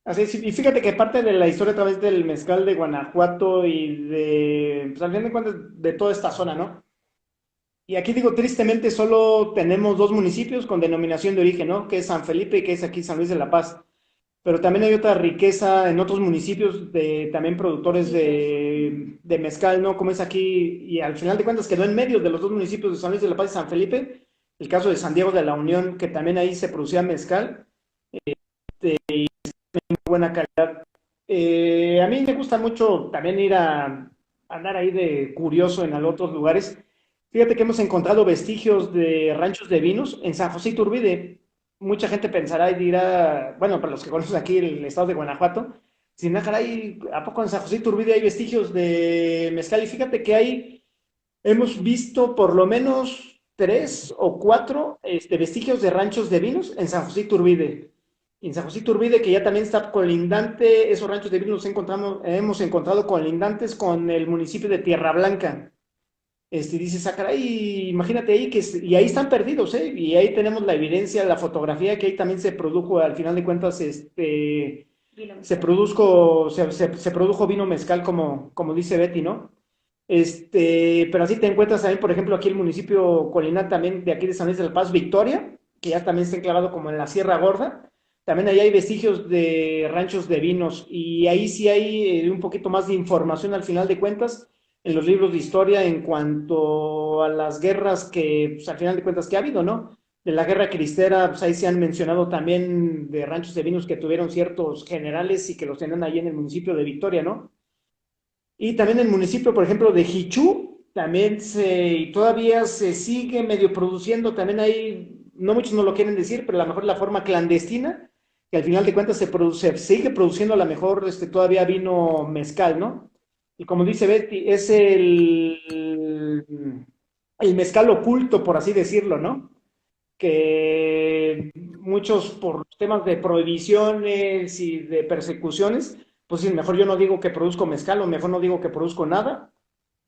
Así es, y fíjate que parte de la historia a través del mezcal de Guanajuato y de, pues al fin de cuentas, de toda esta zona, ¿no? Y aquí digo, tristemente solo tenemos dos municipios con denominación de origen, ¿no? Que es San Felipe y que es aquí San Luis de la Paz. Pero también hay otra riqueza en otros municipios de también productores de mezcal, ¿no? Como es aquí, y al final de cuentas quedó en medio de los dos municipios de San Luis de la Paz y San Felipe, el caso de San Diego de la Unión, que también ahí se producía mezcal, muy buena calidad. A mí me gusta mucho también ir a andar ahí de curioso en otros lugares. Fíjate que hemos encontrado vestigios de ranchos de vinos en San José Iturbide. Mucha gente pensará y dirá, bueno, para los que conocen aquí el estado de Guanajuato, sin nada, caray, ¿a poco en San José Iturbide hay vestigios de mezcal? Y fíjate que hemos visto por lo menos 3 o 4 vestigios de ranchos de vinos en San José Iturbide. Y en San José Iturbide, que ya también está colindante, esos ranchos de vinos hemos encontrado colindantes con el municipio de Tierra Blanca. Dices, ah, caray, imagínate ahí y ahí están perdidos, ¿eh? Y ahí tenemos la evidencia, la fotografía que ahí también se produjo, al final de cuentas, se produjo vino mezcal, como dice Betty, ¿no? Pero así te encuentras también, por ejemplo, aquí el municipio colindante también de aquí de San Luis de la Paz, Victoria, que ya también está enclavado como en la Sierra Gorda. También ahí hay vestigios de ranchos de vinos y ahí sí hay un poquito más de información al final de cuentas en los libros de historia en cuanto a las guerras que, pues, al final de cuentas, que ha habido, ¿no? De la guerra cristera, pues ahí se han mencionado también de ranchos de vinos que tuvieron ciertos generales y que los tenían ahí en el municipio de Victoria, ¿no? Y también el municipio, por ejemplo, de Jichú, también todavía se sigue medio produciendo, también hay, no muchos no lo quieren decir, pero a lo mejor la forma clandestina, que al final de cuentas sigue produciendo a lo mejor todavía vino mezcal, ¿no? Y como dice Betty, es el mezcal oculto, por así decirlo, ¿no? Que muchos por temas de prohibiciones y de persecuciones, pues sí, mejor yo no digo que produzco mezcal o mejor no digo que produzco nada,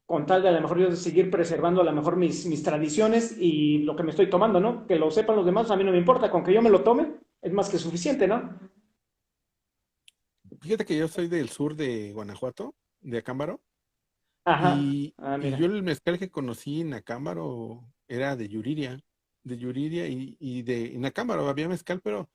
con tal de a lo mejor yo de seguir preservando a lo mejor mis tradiciones y lo que me estoy tomando, ¿no? Que lo sepan los demás, a mí no me importa, con que yo me lo tome es más que suficiente, ¿no? Fíjate que yo soy del sur de Guanajuato, de Acámbaro, Ajá, y yo mira, el mezcal que conocí en Acámbaro era de Yuriria en Acámbaro había mezcal, pero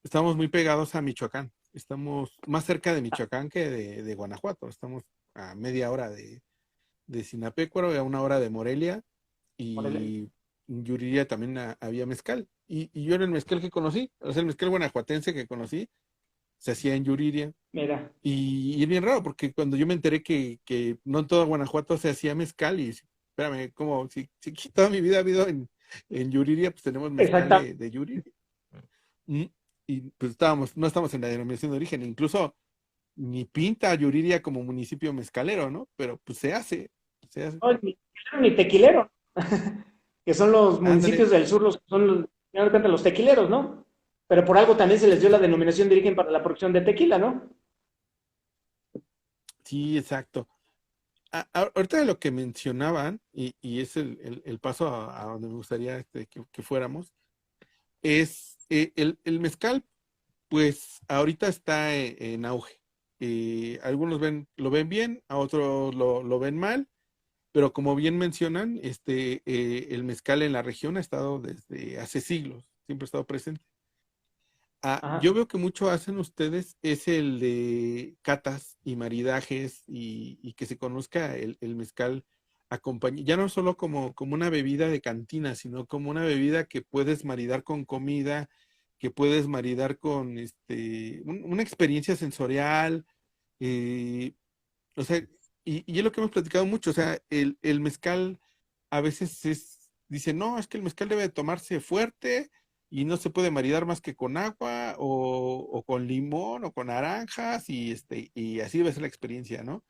estamos muy pegados a Michoacán. Estamos más cerca de Michoacán que de Guanajuato. Estamos a media hora de Sinapecuaro y a una hora de Morelia. órale, Y en Yuriria también había mezcal. Y yo era el mezcal que conocí, o sea, el mezcal guanajuatense que conocí, se hacía en Yuriria. mira, Y es bien raro, porque cuando yo me enteré que no en todo Guanajuato se hacía mezcal, y espérame, como si aquí toda mi vida ha habido en Yuriria, pues tenemos mezcal exactamente. de Yuriria. Mm, Y pues no estamos en la denominación de origen, incluso ni pinta Yuriria como municipio mezcalero, ¿no? Pero pues se hace. No, ni tequilero, que son los Ándale, municipios del sur, los que son, al final de cuentas, los tequileros, ¿no? Pero por algo también se les dio la denominación de origen para la producción de tequila, ¿no? sí, exacto. Ahorita de lo que mencionaban, y es el paso a donde me gustaría que fuéramos, es el mezcal, pues ahorita está en auge. Algunos lo ven bien, a otros lo ven mal, pero como bien mencionan, el mezcal en la región ha estado desde hace siglos, siempre ha estado presente. Yo Ajá. veo que mucho hacen ustedes es el de catas y maridajes y que se conozca el mezcal ya no solo como una bebida de cantina, sino como una bebida que puedes maridar con comida, que puedes maridar con una experiencia sensorial, eh, o sea, y es lo que hemos platicado mucho, o sea, el mezcal a veces dice, no, es que el mezcal debe de tomarse fuerte y no se puede maridar más que con agua, o con limón o con naranjas y así debe ser la experiencia, ¿no?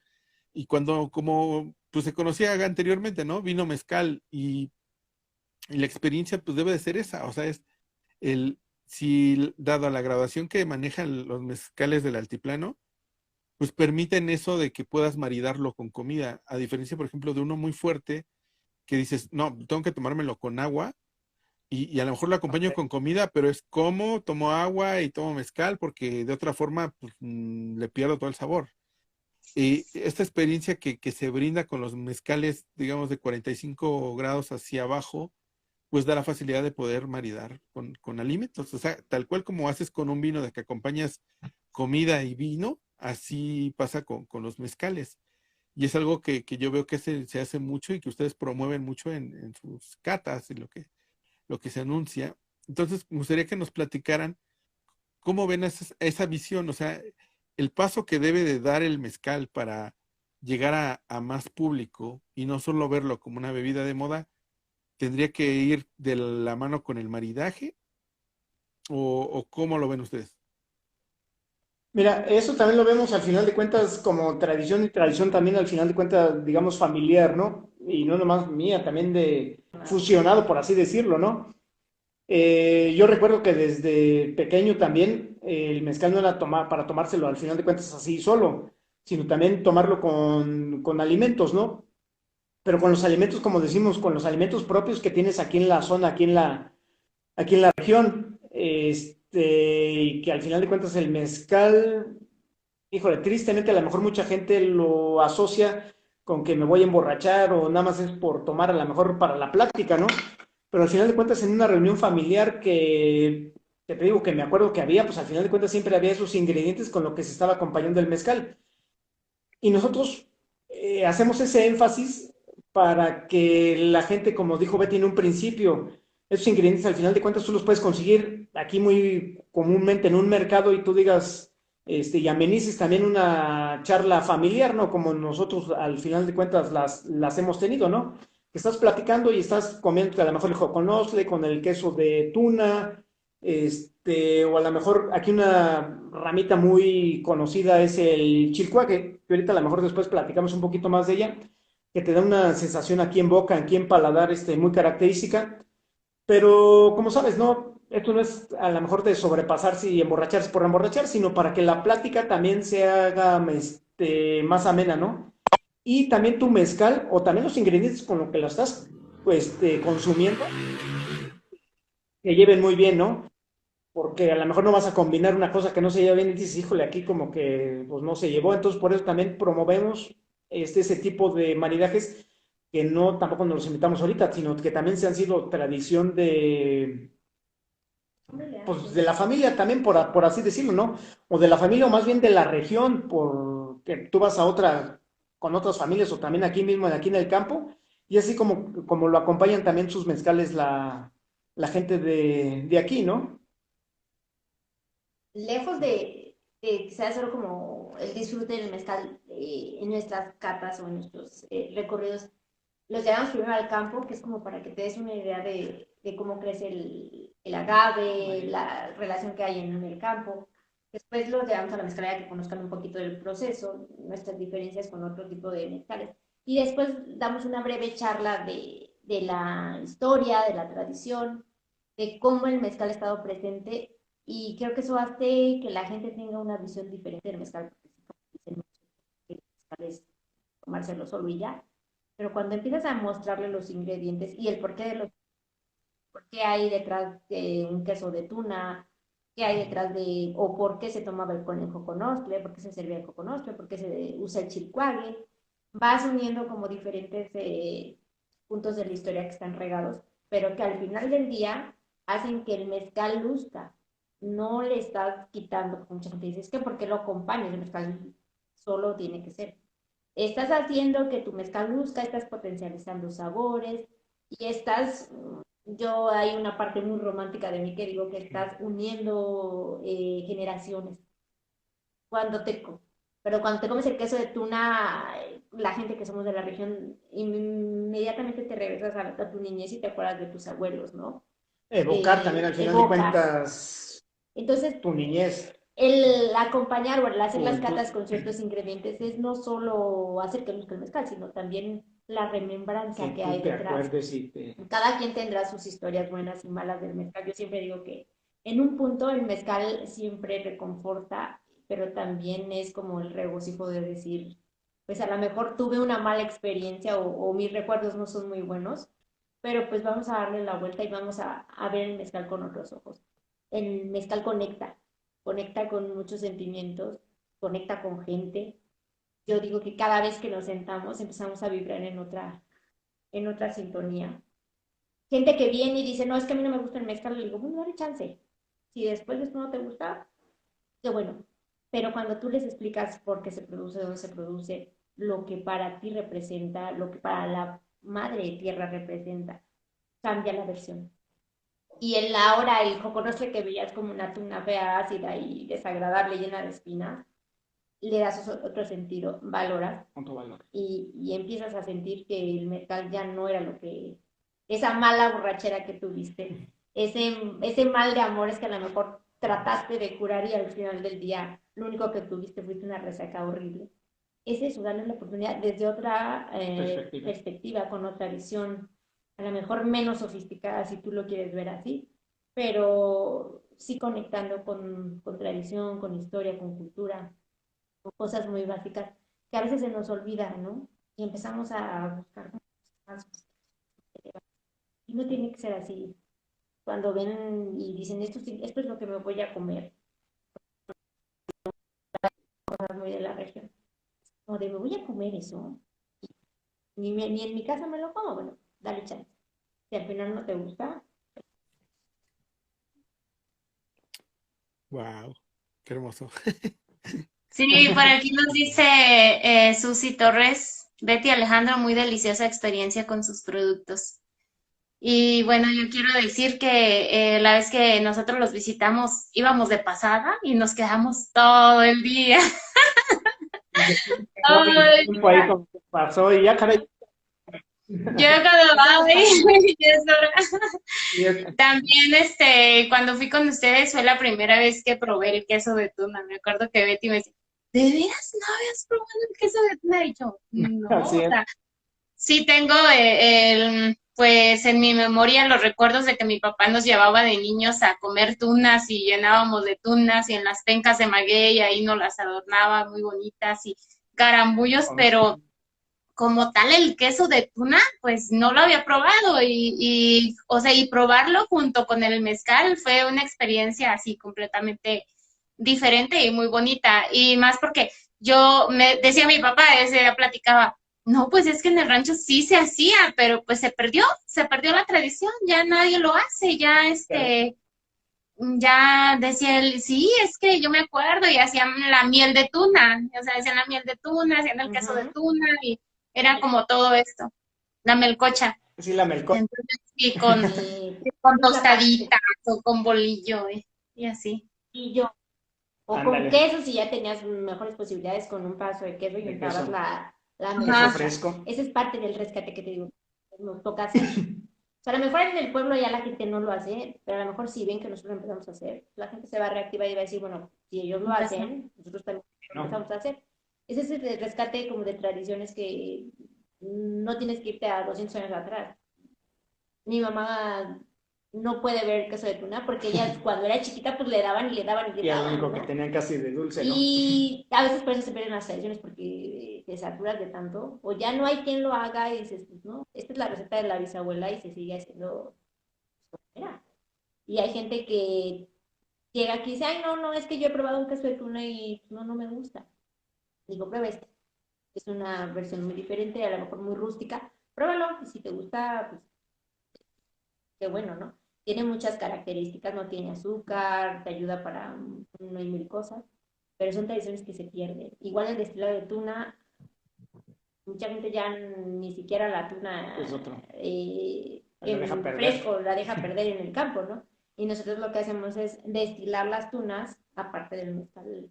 Y cuando como pues se conocía anteriormente, ¿no? Vino mezcal y la experiencia pues debe de ser esa, o sea, es el, si dado a la graduación que manejan los mezcales del altiplano, pues permiten eso de que puedas maridarlo con comida, a diferencia, por ejemplo, de uno muy fuerte que dices, no, tengo que tomármelo con agua y a lo mejor lo acompaño con comida, pero es como tomo agua y tomo mezcal porque de otra forma pues, le pierdo todo el sabor. Y esta experiencia que se brinda con los mezcales, digamos, de 45 grados hacia abajo, pues da la facilidad de poder maridar con alimentos. O sea, tal cual como haces con un vino de que acompañas comida y vino, así pasa con los mezcales. Y es algo que yo veo que se hace mucho y que ustedes promueven mucho en sus catas y lo que se anuncia. Entonces, me gustaría que nos platicaran cómo ven esa visión, o sea, el paso que debe de dar el mezcal para llegar a más público y no solo verlo como una bebida de moda, tendría que ir de la mano con el maridaje o cómo lo ven ustedes. Mira, eso también lo vemos al final de cuentas como tradición y tradición también al final de cuentas, digamos, familiar, ¿no? Y no nomás mía, también de fusionado, por así decirlo, ¿no? Yo recuerdo que desde pequeño también el mezcal no era para tomárselo al final de cuentas así solo, sino también tomarlo con alimentos, ¿no? Pero con los alimentos, como decimos, con los alimentos propios que tienes aquí en la zona, aquí en la región, y que al final de cuentas el mezcal, híjole, tristemente a lo mejor mucha gente lo asocia con que me voy a emborrachar o nada más es por tomar a lo mejor para la plática, ¿no? Pero al final de cuentas en una reunión familiar que te digo que me acuerdo que había, pues al final de cuentas siempre había esos ingredientes con lo que se estaba acompañando el mezcal. Y nosotros hacemos ese énfasis para que la gente, como dijo Betty en un principio, esos ingredientes al final de cuentas tú los puedes conseguir aquí muy comúnmente en un mercado y tú digas, y amenices también una charla familiar, ¿no? Como nosotros al final de cuentas las hemos tenido, ¿no? Que estás platicando y estás comiendo a lo mejor el joconostle con el queso de tuna, o a lo mejor aquí una ramita muy conocida es el chilcuaque, que ahorita a lo mejor después platicamos un poquito más de ella, que te da una sensación aquí en boca, aquí en paladar, muy característica, pero como sabes, no, esto no es a lo mejor de sobrepasarse y emborracharse por emborrachar, sino para que la plática también se haga más amena, ¿no? Y también tu mezcal o también los ingredientes con los que lo estás consumiendo, que lleven muy bien, ¿no? Porque a lo mejor no vas a combinar una cosa que no se lleva bien y dices, híjole, aquí como que pues no se llevó, entonces por eso también promovemos ese tipo de maridajes que no tampoco nos los invitamos ahorita, sino que también se han sido tradición pues, de la familia también, por así decirlo, ¿no? O de la familia o más bien de la región, porque tú vas a otra, con otras familias o también aquí mismo, aquí en el campo, y así como lo acompañan también sus mezcales la gente de aquí, ¿no? Lejos de que sea solo como el disfrute del mezcal en nuestras catas o en nuestros recorridos, los llevamos primero al campo, que es como para que te des una idea de cómo crece el agave, la relación que hay en el campo. Después los llevamos a la mezcalera que conozcan un poquito del proceso, nuestras diferencias con otro tipo de mezcales. Y después damos una breve charla de la historia, de la tradición, de cómo el mezcal ha estado presente y creo que eso hace que la gente tenga una visión diferente del mezcal, porque dicen que el mezcal es tomárselo solo y ya. Pero cuando empiezas a mostrarle los ingredientes y el porqué de los, por qué hay detrás de un queso de tuna, qué hay detrás de, o por qué se tomaba el conejo con ostle, por qué se servía el coconostle, por qué se usa el chilcuague, vas uniendo como diferentes puntos de la historia que están regados, pero que al final del día hacen que el mezcal luzca. No le estás quitando, como mucha gente dice, es que ¿por qué lo acompañas? El mezcal solo tiene que ser. Estás haciendo que tu mezcal luzca, estás potencializando sabores y yo hay una parte muy romántica de mí que digo que estás uniendo generaciones. Cuando te, pero cuando te comes el queso de tuna, la gente que somos de la región, inmediatamente te regresas a tu niñez y te acuerdas de tus abuelos, ¿no? Evocar también al final de Evocas. cuentas Entonces, Tu niñez, el acompañar o el hacer las juventud. catas con ciertos ingredientes es no solo hacer que luzca el mezcal, sino también la remembranza Que que hay tú te detrás. acuerdes y te... Cada quien tendrá sus historias buenas y malas del mezcal. Yo siempre digo que en un punto el mezcal siempre reconforta, pero también es como el regocijo de decir, pues a lo mejor tuve una mala experiencia o mis recuerdos no son muy buenos, pero pues vamos a darle la vuelta y vamos a ver el mezcal con otros ojos. El mezcal conecta, conecta con muchos sentimientos, conecta con gente. Yo digo que cada vez que nos sentamos empezamos a vibrar en otra sintonía. Gente que viene y dice, no, es que a mí no me gusta el mezcal, le digo, bueno, dale chance. Si después de esto no te gusta, qué bueno. Pero cuando tú les explicas por qué se produce, dónde se produce, lo que para ti representa, lo que para la madre tierra representa, cambia la versión. Y en la hora el joconostle que veías como una tuna fea, ácida y desagradable, llena de espinas, le das otro sentido, valoras Con tu valor. y empiezas a sentir que el metal ya no era lo que, esa mala borrachera que tuviste, ese mal de amores que a lo mejor trataste de curar y al final del día lo único que tuviste fue una resaca horrible. Es eso, darle la oportunidad desde otra perspectiva, con otra visión, a lo mejor menos sofisticada si tú lo quieres ver así, pero sí conectando con tradición, con historia, con cultura, con cosas muy básicas que a veces se nos olvida, ¿no? Y empezamos a buscar más. Y no tiene que ser así. Cuando ven y dicen, esto es lo que me voy a comer, cosas muy de la región. O de, me voy a comer eso. Ni en mi casa me lo como, bueno, dale chance. Si al final no te gusta, Wow, qué hermoso. Sí, por aquí nos dice Susi Torres, Betty Alejandro, muy deliciosa experiencia con sus productos. Y bueno, yo quiero decir que la vez que nosotros los visitamos íbamos de pasada y nos quedamos todo el día, todo el Tiempo ahí día. como que pasó y ya, caray. Yo cuando estamos ay, pasando. ya es hora. Y También, cuando fui con ustedes fue la primera vez que probé el queso de tuna. Me acuerdo que Betty me decía, ¿de veras no habías probado el queso de tuna? Y yo, no, así o es. sea, sí tengo pues en mi memoria los recuerdos de que mi papá nos llevaba de niños a comer tunas y llenábamos de tunas y en las pencas de maguey ahí nos las adornaba muy bonitas y garambullos, pero como tal el queso de tuna, pues no lo había probado o sea, y probarlo junto con el mezcal fue una experiencia así completamente diferente y muy bonita. Y más porque yo me decía mi papá, ese día platicaba, no, pues es que en el rancho sí se hacía, pero pues se perdió la tradición, ya nadie lo hace, ya ya decía él, sí, es que yo me acuerdo y hacían la miel de tuna, o sea, hacían la miel de tuna, hacían el queso de Ujú. tuna y era como todo esto, la melcocha. Sí, la melcón. Entonces, sí, Sí, con es la parte. tostaditas o con bolillo y así. Y yo, o con Ándale, queso, si ya tenías mejores posibilidades con un pedazo de queso y de untabas queso. la Queso Ajá, melcocha. fresco. Esa es parte del rescate que te digo, nos toca hacer. O sea, a lo mejor en el pueblo ya la gente no lo hace, pero a lo mejor si ven que nosotros lo empezamos a hacer, la gente se va a reactivar y va a decir, bueno, si ellos lo empezó. hacen, nosotros también lo ¿No? empezamos a hacer. Ese es el rescate como de tradiciones que no tienes que irte a 200 años atrás. Mi mamá no puede ver el queso de tuna porque ella cuando era chiquita pues le daban y le daban y Y le era lo daban, único que ¿no? tenían casi de dulce, ¿no? Y a veces por eso se pierden las tradiciones porque te saturas de tanto o ya no hay quien lo haga y dices, pues no, esta es la receta de la bisabuela y se sigue haciendo. Mira. Y hay gente que llega aquí y dice, ay, no, no, es que yo he probado un queso de tuna y no, no me gusta. Digo, prueba este. Es una versión muy diferente, a lo mejor muy rústica. Pruébalo y si te gusta, pues qué bueno, ¿no? Tiene muchas características, no tiene azúcar, te ayuda para no hay mil cosas, pero son tradiciones que se pierden. Igual el destilado de tuna, mucha gente ya ni siquiera la tuna Es otro. La deja en perder. fresco la deja perder en el campo, ¿no? Y nosotros lo que hacemos es destilar las tunas, aparte del mezcal.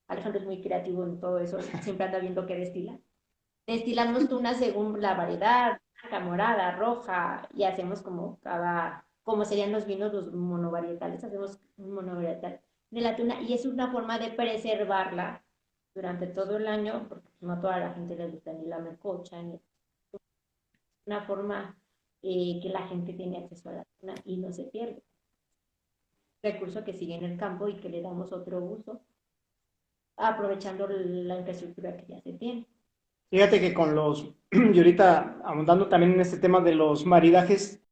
Alejandro es muy creativo en todo eso, siempre anda viendo qué destila. Destilamos tunas según la variedad, blanca, morada, roja, y hacemos como cada como serían los vinos, los monovarietales. Hacemos un monovarietal de la tuna y es una forma de preservarla durante todo el año, porque no a toda la gente le gusta ni la melcocha, ni una forma que la gente tiene acceso a la tuna y no se pierde. Recurso que sigue en el campo y que le damos otro uso, aprovechando la infraestructura que ya se tiene. Fíjate que y ahorita ahondando también en este tema de los maridajes,